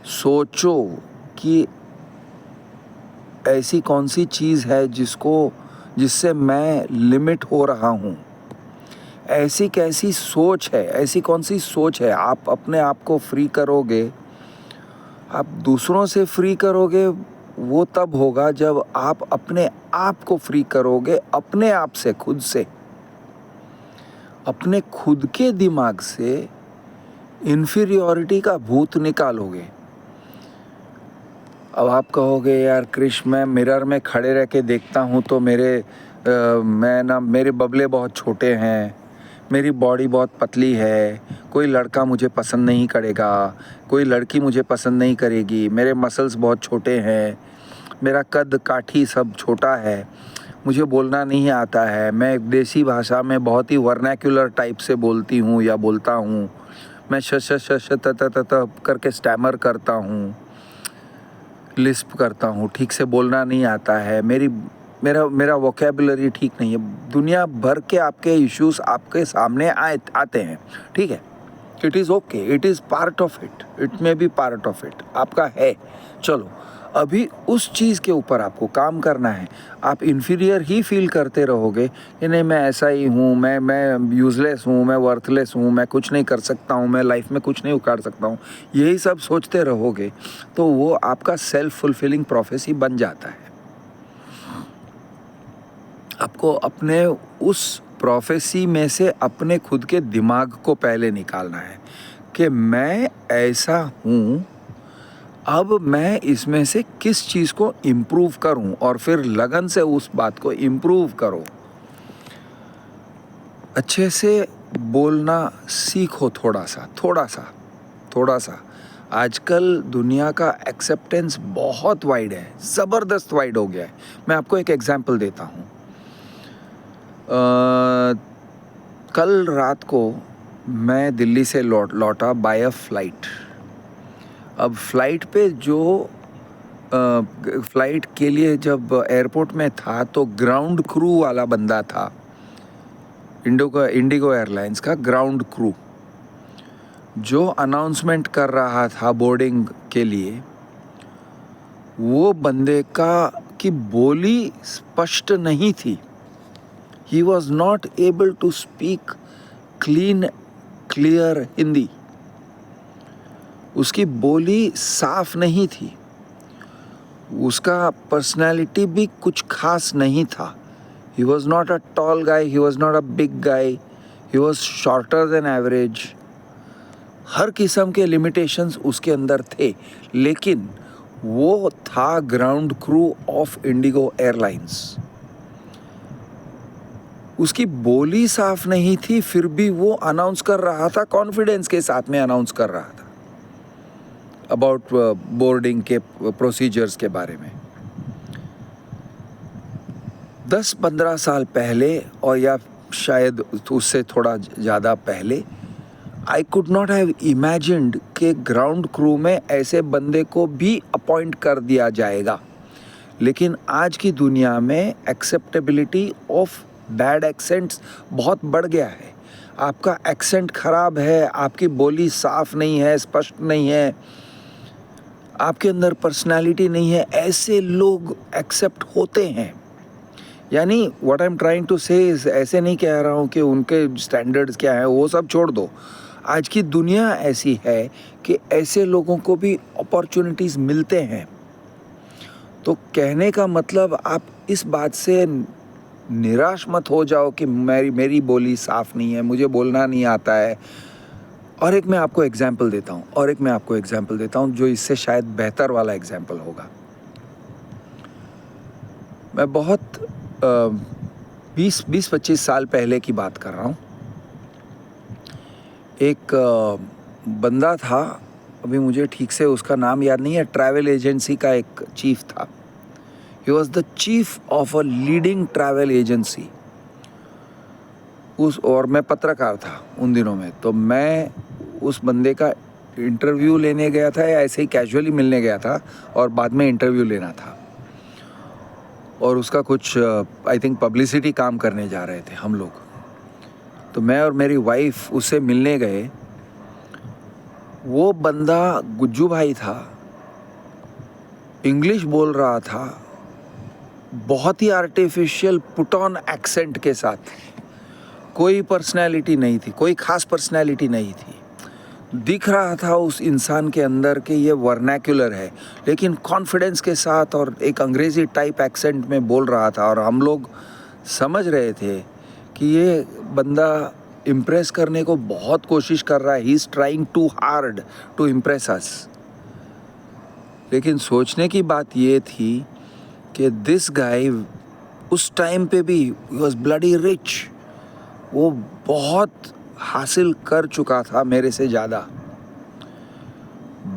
सोचो कि ऐसी कौन सी चीज़ है जिससे मैं लिमिट हो रहा हूँ, ऐसी कैसी सोच है, ऐसी कौन सी सोच है। आप अपने आप को फ्री करोगे, आप दूसरों से फ्री करोगे, वो तब होगा जब आप अपने आप को फ्री करोगे, अपने आप से, खुद से, अपने खुद के दिमाग से इन्फीरियॉरिटी का भूत निकालोगे। अब आप कहोगे यार क्रिश मैं मिरर में खड़े रह के देखता हूँ तो मेरे बबले बहुत छोटे हैं, मेरी बॉडी बहुत पतली है, कोई लड़का मुझे पसंद नहीं करेगा, कोई लड़की मुझे पसंद नहीं करेगी, मेरे मसल्स बहुत छोटे हैं, मेरा कद काठी सब छोटा है, मुझे बोलना नहीं आता है, मैं देसी भाषा में बहुत ही वर्नैक्युलर टाइप से बोलती हूँ या बोलता हूँ, मैं श त करके स्टैमर करता हूँ, लिस्प करता हूँ, ठीक से बोलना नहीं आता है, मेरा वोकेबुलरी ठीक नहीं है। दुनिया भर के आपके इश्यूज आपके सामने आते हैं, ठीक है, it is okay, it is part of it, it may be part of it, आपका है। चलो अभी उस चीज़ के ऊपर आपको काम करना है। आप इन्फीरियर ही फील करते रहोगे कि नहीं मैं ऐसा ही हूँ, मैं यूज़लेस हूँ, मैं वर्थलेस हूँ, मैं कुछ नहीं कर सकता हूँ, मैं लाइफ में कुछ नहीं उखाड़ सकता हूँ, यही सब सोचते रहोगे तो वो आपका सेल्फ फुलफिलिंग प्रोफेसी बन जाता है। आपको अपने उस प्रोफेसी में से अपने खुद के दिमाग को पहले निकालना है कि मैं ऐसा हूँ, अब मैं इसमें से किस चीज़ को इम्प्रूव करूं, और फिर लगन से उस बात को इम्प्रूव करो। अच्छे से बोलना सीखो, थोड़ा सा। आजकल दुनिया का एक्सेप्टेंस बहुत वाइड है, ज़बरदस्त वाइड हो गया है। मैं आपको एक एग्जांपल देता हूँ। कल रात को मैं दिल्ली से लौटा बाय अ फ्लाइट। अब फ्लाइट पे जो फ्लाइट के लिए जब एयरपोर्ट में था तो ग्राउंड क्रू वाला बंदा था, इंडिगो एयरलाइंस का ग्राउंड क्रू, जो अनाउंसमेंट कर रहा था बोर्डिंग के लिए। वो बंदे की बोली स्पष्ट नहीं थी। He was not able to speak clear Hindi. उसकी बोली साफ नहीं थी। उसका पर्सनालिटी भी कुछ खास नहीं था। He was not a tall guy, he was not a big guy, he was shorter than average. हर किस्म के लिमिटेशंस उसके अंदर थे, लेकिन वो था ground crew of Indigo airlines. उसकी बोली साफ नहीं थी, फिर भी वो अनाउंस कर रहा था, कॉन्फिडेंस के साथ में अनाउंस कर रहा था अबाउट बोर्डिंग के प्रोसीजर्स के बारे में। 10-15 साल पहले, और या शायद उससे थोड़ा ज़्यादा पहले, I could not have imagined कि ग्राउंड क्रू में ऐसे बंदे को भी अपॉइंट कर दिया जाएगा। लेकिन आज की दुनिया में एक्सेप्टेबिलिटी ऑफ बैड एक्सेंट्स बहुत बढ़ गया है। आपका एक्सेंट ख़राब है, आपकी बोली साफ नहीं है, स्पष्ट नहीं है, आपके अंदर पर्सनालिटी नहीं है, ऐसे लोग एक्सेप्ट होते हैं। यानी what I am trying to say, ऐसे नहीं कह रहा हूँ कि उनके स्टैंडर्ड्स क्या है, वो सब छोड़ दो। आज की दुनिया ऐसी है कि ऐसे लोगों को भी अपॉर्चुनिटीज़ मिलते हैं। तो कहने का मतलब, आप इस बात से निराश मत हो जाओ कि मेरी बोली साफ़ नहीं है, मुझे बोलना नहीं आता है। और एक मैं आपको एग्जाम्पल देता हूँ जो इससे शायद बेहतर वाला एग्जाम्पल होगा। मैं बहुत 20-25 साल पहले की बात कर रहा हूँ। एक बंदा था, अभी मुझे ठीक से उसका नाम याद नहीं है, ट्रैवल एजेंसी का एक चीफ था। He was the chief of a leading travel agency. और मैं पत्रकार था उन दिनों में, तो मैं उस बंदे का इंटरव्यू लेने गया था, या ऐसे ही कैजुअली मिलने गया था, और बाद में इंटरव्यू लेना था। और उसका कुछ आई थिंक पब्लिसिटी काम करने जा रहे थे हम लोग। तो मैं और मेरी वाइफ उससे मिलने गए। वो बंदा गुज्जू भाई था, इंग्लिश बोल रहा था, बहुत ही आर्टिफिशियल पुट ऑन एक्सेंट के साथ। कोई पर्सनैलिटी नहीं थी, कोई ख़ास पर्सनैलिटी नहीं थी। दिख रहा था उस इंसान के अंदर कि ये वर्नैक्युलर है, लेकिन कॉन्फिडेंस के साथ और एक अंग्रेज़ी टाइप एक्सेंट में बोल रहा था। और हम लोग समझ रहे थे कि ये बंदा इम्प्रेस करने को बहुत कोशिश कर रहा है, he is trying too hard to impress us. लेकिन सोचने की बात ये थी कि दिस गाय उस टाइम पे भी ही वॉज ब्लडी रिच। वो बहुत हासिल कर चुका था मेरे से ज़्यादा।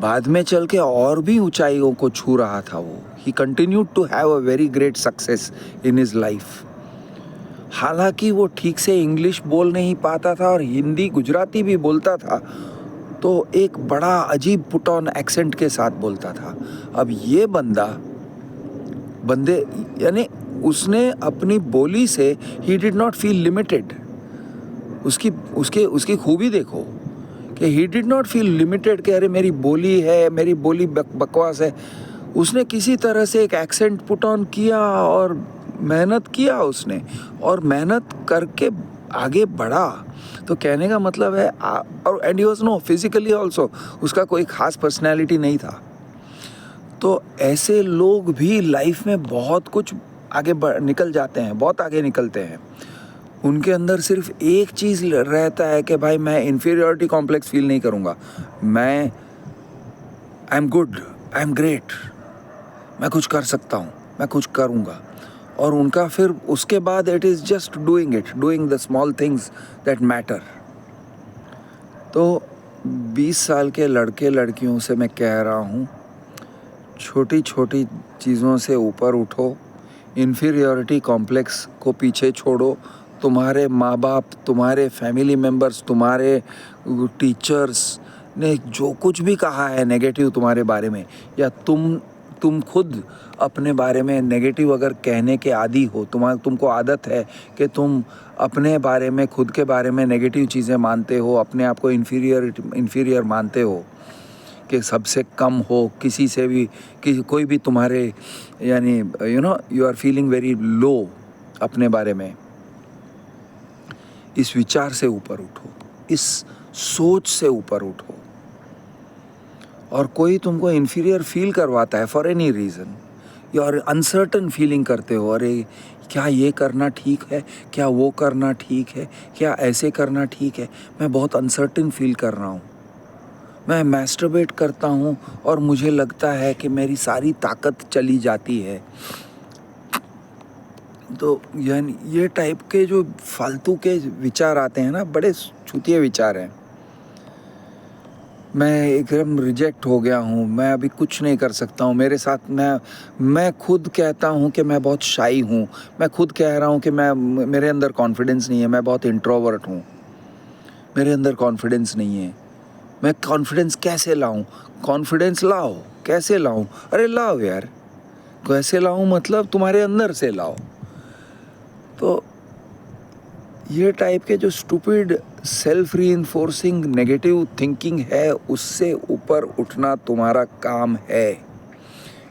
बाद में चल के और भी ऊंचाइयों को छू रहा था वो। He continued to have a very great success in his life. हालांकि वो ठीक से इंग्लिश बोल नहीं पाता था और हिंदी गुजराती भी बोलता था, तो एक बड़ा अजीब पुट ऑन एक्सेंट के साथ बोलता था। अब ये बंदे यानी उसने अपनी बोली से he did not feel limited. उसकी खूबी देखो कि he did not feel limited कि अरे मेरी बोली है, मेरी बोली बकवास है। उसने किसी तरह से एक एक्सेंट पुट ऑन किया और मेहनत किया उसने, और मेहनत करके आगे बढ़ा। तो कहने का मतलब है, और and he was no physically also, उसका कोई ख़ास पर्सनैलिटी नहीं था। तो ऐसे लोग भी लाइफ में बहुत कुछ आगे निकल जाते हैं, बहुत आगे निकलते हैं। उनके अंदर सिर्फ एक चीज़ रहता है कि भाई मैं इन्फीरियरिटी कॉम्प्लेक्स फील नहीं करूँगा, I am good, I am great, मैं कुछ कर सकता हूँ, मैं कुछ करूँगा। और उनका फिर उसके बाद it is just doing the small things that matter. तो 20 साल के लड़के लड़कियों से मैं कह रहा हूँ, छोटी छोटी चीज़ों से ऊपर उठो, इन्फीरियरिटी कॉम्प्लेक्स को पीछे छोड़ो, तुम्हारे माँ बाप, तुम्हारे फैमिली मेम्बर्स, तुम्हारे टीचर्स ने जो कुछ भी कहा है नेगेटिव तुम्हारे बारे में, या तुम खुद अपने बारे में नेगेटिव अगर कहने के आदी हो, तुमको आदत है कि तुम अपने बारे में, खुद के बारे में नेगेटिव चीज़ें मानते हो, अपने आप को इन्फीरियर मानते हो कि सबसे कम हो, किसी से भी कोई भी तुम्हारे यानी you are feeling very low अपने बारे में, इस विचार से ऊपर उठो, इस सोच से ऊपर उठो। और कोई तुमको इन्फीरियर फील करवाता है फॉर एनी रीज़न, और अनसर्टन फीलिंग करते हो, अरे क्या ये करना ठीक है, क्या वो करना ठीक है, क्या ऐसे करना ठीक है, मैं बहुत अनसर्टन फील कर रहा हूँ, मैं मैस्टरबेट करता हूँ और मुझे लगता है कि मेरी सारी ताकत चली जाती है। तो यानी ये टाइप के जो फालतू के विचार आते हैं ना, बड़े छूतिए विचार हैं। मैं एकदम रिजेक्ट हो गया हूँ, मैं अभी कुछ नहीं कर सकता हूँ, मेरे साथ मैं खुद कहता हूँ कि मैं बहुत शाई हूँ, मैं खुद कह रहा हूँ कि मेरे अंदर कॉन्फिडेंस नहीं है, मैं बहुत इंट्रोवर्ट हूँ, मेरे अंदर कॉन्फिडेंस नहीं है, मैं कॉन्फिडेंस कैसे लाऊं? कॉन्फिडेंस लाओ, कैसे लाऊं? अरे लाओ यार, कैसे लाऊं मतलब तुम्हारे अंदर से लाओ। तो ये टाइप के जो stupid self reinforcing negative thinking है, उससे ऊपर उठना तुम्हारा काम है।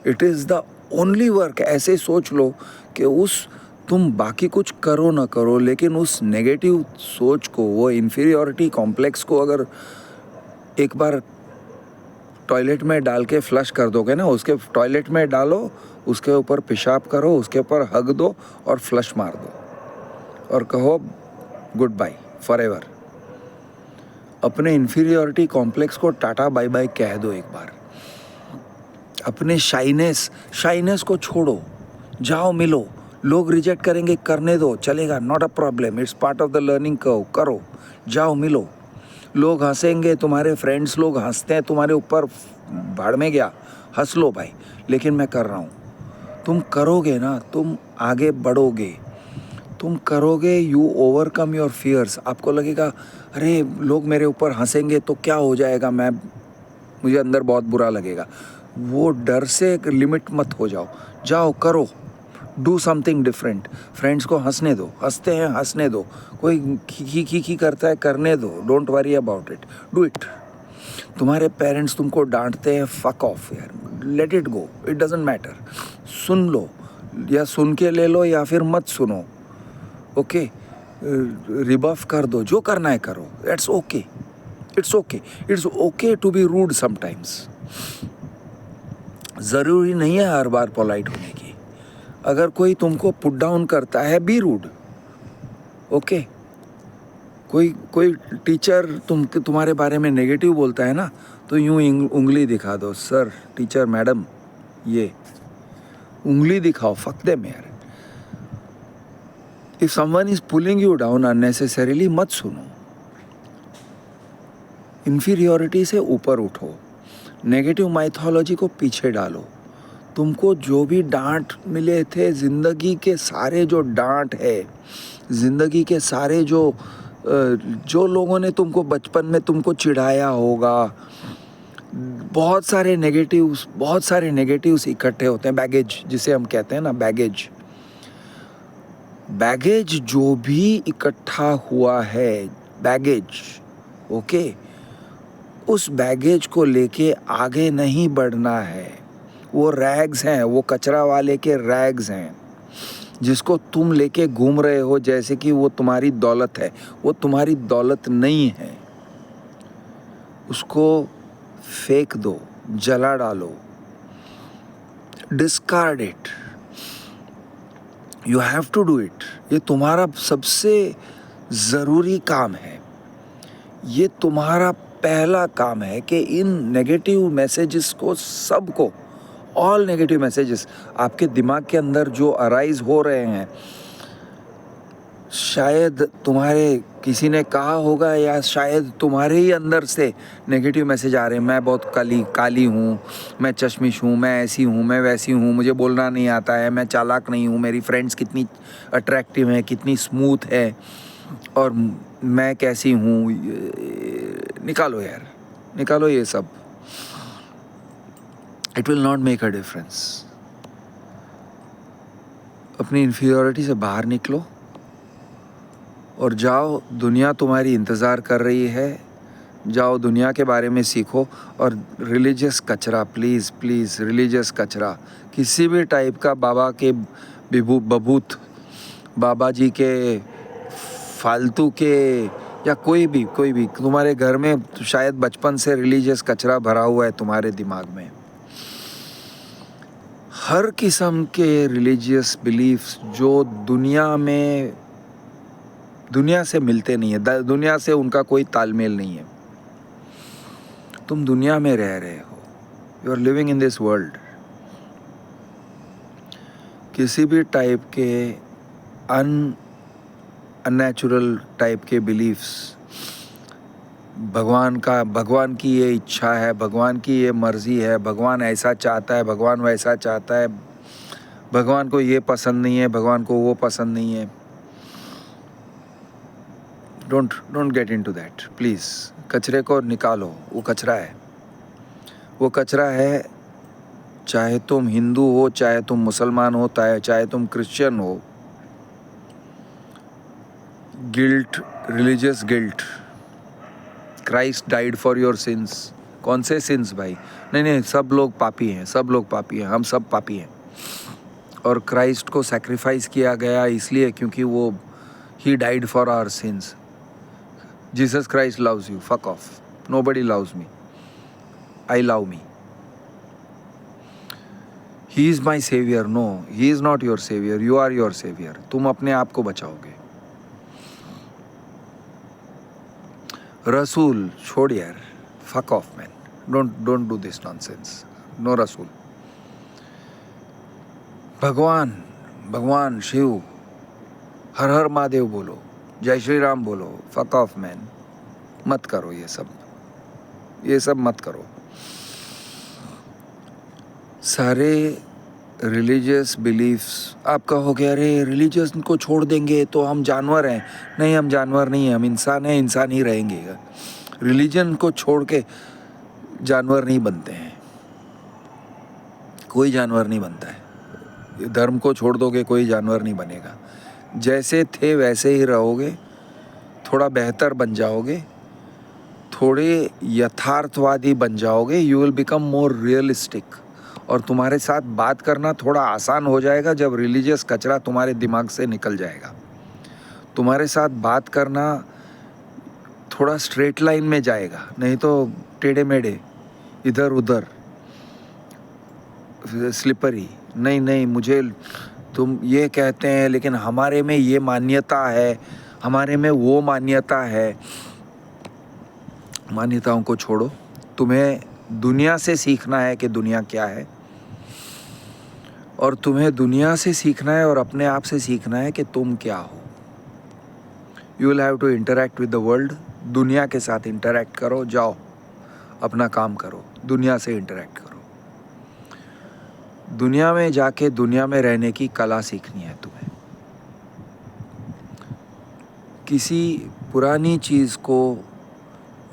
It is the only work. ऐसे सोच लो कि तुम बाकी कुछ करो ना करो, लेकिन उस नेगेटिव सोच को, वो इन्फीरियॉरिटी कॉम्प्लेक्स को अगर एक बार टॉयलेट में डाल के फ्लश कर दोगे ना, उसके टॉयलेट में डालो, उसके ऊपर पेशाब करो, उसके ऊपर हग दो और फ्लश मार दो और कहो गुड बाय फॉरएवर। अपने इन्फीरियॉरिटी कॉम्प्लेक्स को टाटा बाय बाय कह दो एक बार। अपने शाइनेस को छोड़ो, जाओ मिलो। लोग रिजेक्ट करेंगे, करने दो, चलेगा, not a problem, it's part of the learning curve. करो, जाओ मिलो। लोग हंसेंगे, तुम्हारे फ्रेंड्स लोग हंसते हैं तुम्हारे ऊपर, भाड़ में गया, हंस लो भाई, लेकिन मैं कर रहा हूँ। तुम करोगे ना, तुम आगे बढ़ोगे, तुम करोगे, यू ओवरकम योर फियर्स। आपको लगेगा अरे लोग मेरे ऊपर हंसेंगे तो क्या हो जाएगा, मुझे अंदर बहुत बुरा लगेगा। वो डर से एक लिमिट मत हो जाओ, जाओ करो, डू समथिंग डिफरेंट। फ्रेंड्स को हंसने दो, हंसते हैं हंसने दो, कोई खी करता है करने दो, don't worry about it, do it. तुम्हारे पेरेंट्स तुमको डांटते हैं, फक ऑफ यार, let it go, it doesn't matter. सुन लो, या सुन के ले लो, या फिर मत सुनो, ओके। रिबफ कर दो, जो करना है करो, it's okay, it's okay, it's okay to be rude sometimes. ज़रूरी नहीं है हर बार पोलाइट होने की। अगर कोई तुमको पुट डाउन करता है, बी रूड, ओके। कोई टीचर तुम्हारे बारे में नेगेटिव बोलता है ना, तो यूं उंगली दिखा दो, सर, टीचर, मैडम, ये उंगली दिखाओ, फक देम यार। If someone is pulling you down unnecessarily, मत सुनो। इन्फीरियॉरिटी से ऊपर उठो, नेगेटिव माइथोलॉजी को पीछे डालो। तुमको जो भी डांट मिले थे, ज़िंदगी के सारे जो डांट है, ज़िंदगी के सारे जो लोगों ने तुमको बचपन में तुमको चिढ़ाया होगा, बहुत सारे नेगेटिव्स इकट्ठे होते हैं, बैगेज जिसे हम कहते हैं ना, बैगेज जो भी इकट्ठा हुआ है, बैगेज, ओके, उस बैगेज को लेके आगे नहीं बढ़ना है। वो रैग्स हैं, वो कचरा वाले के रैग्स हैं, जिसको तुम लेके घूम रहे हो जैसे कि वो तुम्हारी दौलत है। वो तुम्हारी दौलत नहीं है, उसको फेंक दो, जला डालो, discard it, you have to do it. ये तुम्हारा सबसे ज़रूरी काम है, ये तुम्हारा पहला काम है कि इन नेगेटिव मैसेजेस को, सबको, ऑल नेगेटिव मैसेजेस आपके दिमाग के अंदर जो अराइज हो रहे हैं, शायद तुम्हारे किसी ने कहा होगा या शायद तुम्हारे ही अंदर से नेगेटिव मैसेज आ रहे हैं, मैं बहुत काली हूँ, मैं चश्मिश हूँ, मैं ऐसी हूँ, मैं वैसी हूँ, मुझे बोलना नहीं आता है, मैं चालाक नहीं हूँ, मेरी फ्रेंड्स कितनी अट्रैक्टिव हैं, कितनी स्मूथ है, और मैं कैसी हूँ। निकालो यार, निकालो ये सब। It will not make a difference. अपनी इन्फीरियरिटी से बाहर निकलो और जाओ, दुनिया तुम्हारी इंतज़ार कर रही है। जाओ, दुनिया के बारे में सीखो। और रिलीजियस कचरा, प्लीज़ प्लीज़, रिलीजियस कचरा किसी भी टाइप का, बाबा के बबूत, बाबा जी के फालतू के, या कोई भी तुम्हारे घर में शायद बचपन से रिलीजियस कचरा भरा हुआ है तुम्हारे दिमाग में। हर किस्म के रिलीजियस बिलीफ्स जो दुनिया से मिलते नहीं है, दुनिया से उनका कोई तालमेल नहीं है। तुम दुनिया में रह रहे हो, you are living in this world. किसी भी टाइप के अननेचुरल टाइप के बिलीफ्स, भगवान की ये इच्छा है, भगवान की ये मर्जी है, भगवान ऐसा चाहता है, भगवान वैसा चाहता है, भगवान को ये पसंद नहीं है, भगवान को वो पसंद नहीं है, don't get into that please. कचरे को निकालो, वो कचरा है, वो कचरा है। चाहे तुम हिंदू हो, चाहे तुम मुसलमान हो, चाहे तुम क्रिश्चियन हो। Guilt, religious guilt, Christ died for your sins. कौन से सिंस भाई? नहीं, सब लोग पापी हैं, सब लोग पापी हैं, हम सब पापी हैं। और क्राइस्ट को सैक्रिफाइस किया गया इसलिए क्योंकि वो he died for our sins. Jesus Christ loves you, fuck off, nobody loves me, I love me. He is my saviour, no he is not your saviour, you are your saviour. तुम अपने आप को बचाओगे। रसूल छोड़ यार, fuck off man, don't do this nonsense, no रसूल। भगवान शिव, हर हर महादेव बोलो, जय श्री राम बोलो, फक ऑफ मैन, मत करो ये सब मत करो। सारे रिलीजियस बिलीफ्स, आप कहोगे अरे रिलीजियस को छोड़ देंगे तो हम जानवर हैं। नहीं, हम जानवर नहीं हैं, हम इंसान हैं, इंसान ही रहेंगे। रिलीजन को छोड़ के जानवर नहीं बनते हैं, कोई जानवर नहीं बनता है। धर्म को छोड़ दोगे, कोई जानवर नहीं बनेगा। जैसे थे वैसे ही रहोगे, थोड़ा बेहतर बन जाओगे, थोड़े यथार्थवादी बन जाओगे, you will become more realistic. और तुम्हारे साथ बात करना थोड़ा आसान हो जाएगा जब रिलीजियस कचरा तुम्हारे दिमाग से निकल जाएगा। तुम्हारे साथ बात करना थोड़ा स्ट्रेट लाइन में जाएगा, नहीं तो टेढ़े मेढ़े, इधर उधर, स्लिपरी। नहीं, मुझे तुम ये कहते हैं लेकिन हमारे में ये मान्यता है, हमारे में वो मान्यता है। मान्यताओं को छोड़ो। तुम्हें दुनिया से सीखना है कि दुनिया क्या है, और तुम्हें दुनिया से सीखना है और अपने आप से सीखना है कि तुम क्या हो। You will have to interact with the world. दुनिया के साथ इंटरेक्ट करो, जाओ अपना काम करो, दुनिया से इंटरेक्ट करो। दुनिया में जाके दुनिया में रहने की कला सीखनी है तुम्हें। किसी पुरानी चीज़ को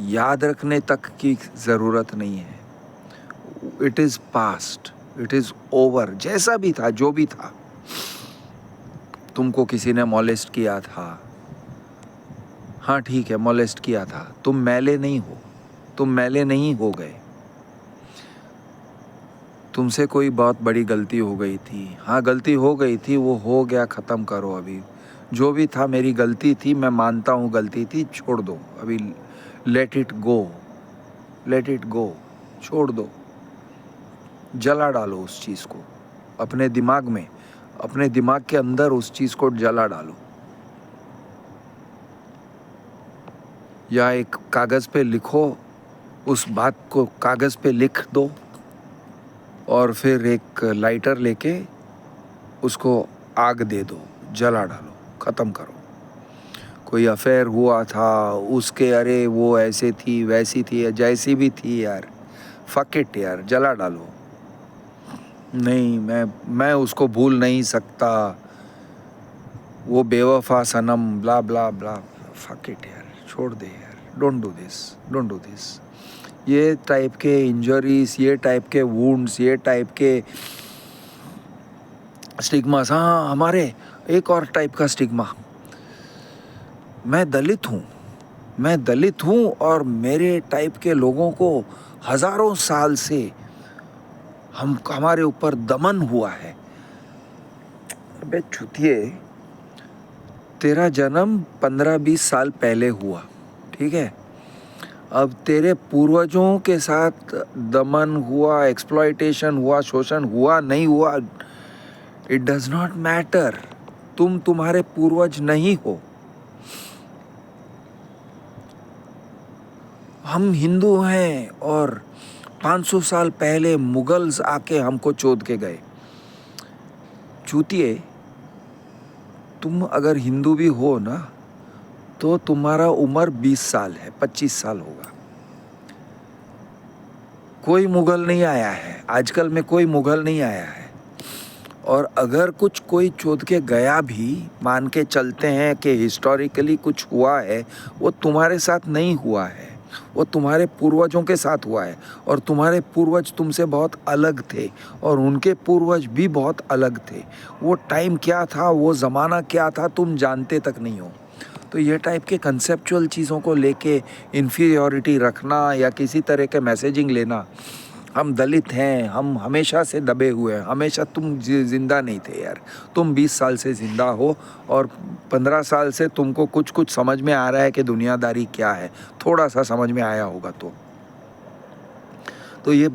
याद रखने तक की ज़रूरत नहीं है। It is past, it is over. जैसा भी था, जो भी था, तुमको किसी ने मॉलेस्ट किया था, हाँ ठीक है, मॉलेस्ट किया था, तुम मैले नहीं हो, तुम मैले नहीं हो गए। तुमसे कोई बहुत बड़ी गलती हो गई थी, हाँ गलती हो गई थी, वो हो गया, ख़त्म करो। अभी जो भी था मेरी गलती थी, मैं मानता हूँ गलती थी, छोड़ दो अभी, लेट इट गो, छोड़ दो। जला डालो उस चीज़ को अपने दिमाग में, अपने दिमाग के अंदर उस चीज़ को जला डालो, या एक कागज़ पे लिखो, उस बात को कागज़ पे लिख दो, और फिर एक लाइटर लेके उसको आग दे दो, जला डालो, ख़त्म करो। कोई अफेयर हुआ था उसके, अरे वो ऐसे थी वैसी थी, जैसी भी थी यार, फक इट यार, जला डालो। नहीं, मैं उसको भूल नहीं सकता, वो बेवफा सनम, ब्ला ब्ला ब्ला, फक इट यार, छोड़ दे यार, don't do this, don't do this. ये टाइप के इंजरीज, ये टाइप के वुंड्स, ये टाइप के स्टिग्मास, हाँ हमारे एक और टाइप का स्टिग्मा, मैं दलित हूँ और मेरे टाइप के लोगों को हजारों साल से हमारे ऊपर दमन हुआ है। अबे चुतिए, तेरा जन्म 15-20 साल पहले हुआ, ठीक है? अब तेरे पूर्वजों के साथ दमन हुआ, एक्सप्लॉयटेशन हुआ, शोषण हुआ, नहीं हुआ, इट डज नॉट मैटर। तुम्हारे पूर्वज नहीं हो। हम हिंदू हैं और 500 साल पहले मुगल्स आके हमको चोद के गए। चूतिए, तुम अगर हिंदू भी हो ना तो तुम्हारा उम्र 20 साल है, 25 साल होगा। कोई मुगल नहीं आया है, आजकल में कोई मुगल नहीं आया है। और अगर कोई चोद के गया भी, मान के चलते हैं कि हिस्टोरिकली कुछ हुआ है, वो तुम्हारे साथ नहीं हुआ है, वो तुम्हारे पूर्वजों के साथ हुआ है। और तुम्हारे पूर्वज तुमसे बहुत अलग थे और उनके पूर्वज भी बहुत अलग थे। वो टाइम क्या था, वो ज़माना क्या था, तुम जानते तक नहीं हो। तो ये टाइप के कंसेप्चुअल चीज़ों को लेके इन्फीरियॉरिटी रखना या किसी तरह के मैसेजिंग लेना, हम दलित हैं, हम हमेशा से दबे हुए हैं, हमेशा तुम जिंदा नहीं थे यार। तुम 20 साल से ज़िंदा हो और 15 साल से तुमको कुछ समझ में आ रहा है कि दुनियादारी क्या है, थोड़ा सा समझ में आया होगा। तो ये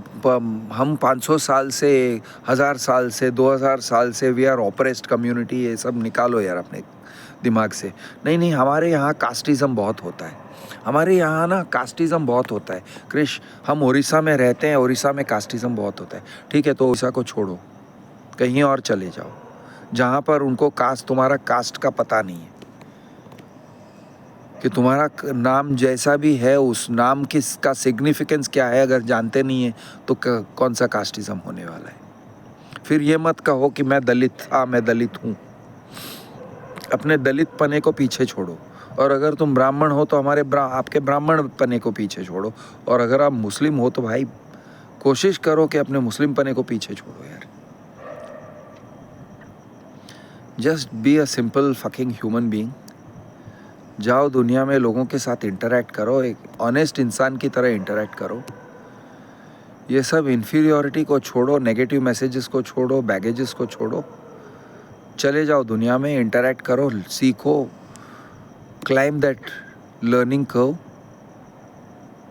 हम 500 साल से, 1000 साल से, 2000 साल से वी आर ऑपरेस्ड कम्युनिटी, ये सब निकालो यार अपने दिमाग से। नहीं, हमारे यहाँ कास्टिज़म बहुत होता है, हमारे यहाँ ना कास्टिज़म बहुत होता है। क्रिश, हम उड़ीसा में रहते हैं, उड़ीसा में कास्टिज़म बहुत होता है, ठीक है? तो उड़ीसा को छोड़ो, कहीं और चले जाओ जहाँ पर उनको तुम्हारा कास्ट का पता नहीं है, कि तुम्हारा नाम जैसा भी है उस नाम का सिग्निफिकेंस क्या है, अगर जानते नहीं है तो कौन सा कास्टिज़म होने वाला है। फिर ये मत कहो कि मैं दलित हूँ। अपने दलित पने को पीछे छोड़ो, और अगर तुम ब्राह्मण हो तो आपके ब्राह्मण पने को पीछे छोड़ो, और अगर आप मुस्लिम हो तो भाई कोशिश करो कि अपने मुस्लिम पने को पीछे छोड़ो यार। Just be a simple fucking human being. जाओ दुनिया में लोगों के साथ इंटरेक्ट करो, एक ऑनेस्ट इंसान की तरह इंटरेक्ट करो। ये सब इन्फीरियॉरिटी को छोड़ो, नेगेटिव मैसेजेस को छोड़ो, बैगेजेस को छोड़ो, चले जाओ दुनिया में, इंटरेक्ट करो, सीखो, climb that learning curve,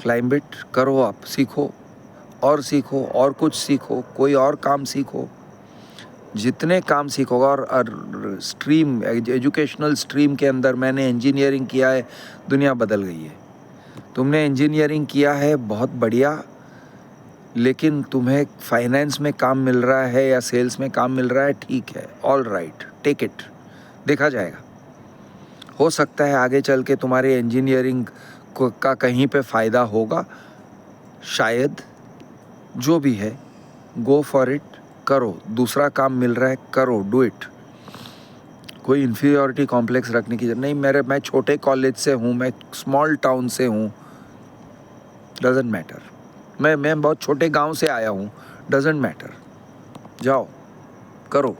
climb it करो, आप सीखो और कुछ सीखो, कोई और काम सीखो, जितने काम सीखोगा। और स्ट्रीम, एजुकेशनल स्ट्रीम के अंदर मैंने इंजीनियरिंग किया है, दुनिया बदल गई है। तुमने इंजीनियरिंग किया है, बहुत बढ़िया, लेकिन तुम्हें फाइनेंस में काम मिल रहा है या सेल्स में काम मिल रहा है, ठीक है, ऑल राइट, टेक इट, देखा जाएगा। हो सकता है आगे चल के तुम्हारे इंजीनियरिंग का कहीं पे फ़ायदा होगा, शायद, जो भी है, गो फॉर इट, करो। दूसरा काम मिल रहा है, करो, डू इट। कोई इन्फीरियॉरिटी कॉम्प्लेक्स रखने की नहीं, मैं छोटे कॉलेज से हूँ, मैं स्मॉल टाउन से हूँ, डजेंट मैटर। मैं बहुत छोटे गांव से आया हूँ, डजेंट मैटर। जाओ करो,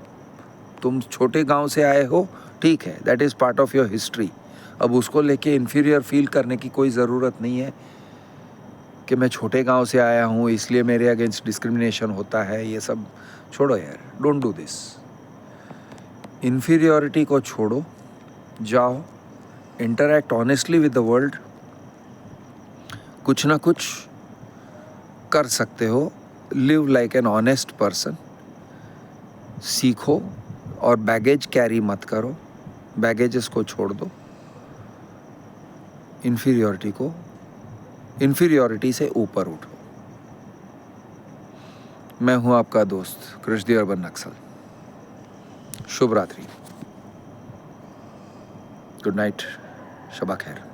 तुम छोटे गांव से आए हो, ठीक है, that is part of your history. अब उसको लेके इन्फीरियर फील करने की कोई ज़रूरत नहीं है कि मैं छोटे गांव से आया हूँ इसलिए मेरे अगेंस्ट डिस्क्रिमिनेशन होता है। ये सब छोड़ो यार, डोंट डू दिस। इन्फीरियॉरिटी को छोड़ो, जाओ, interact honestly with the world, कुछ ना कुछ कर सकते हो, live like an honest person, सीखो, और बैगेज कैरी मत करो, बैगेजेस को छोड़ दो, इन्फीरियॉरिटी से ऊपर उठो। मैं हूं आपका दोस्त कृष्ण अर्बन नक्सल। शुभ रात्रि, गुड नाइट। शबा खैर।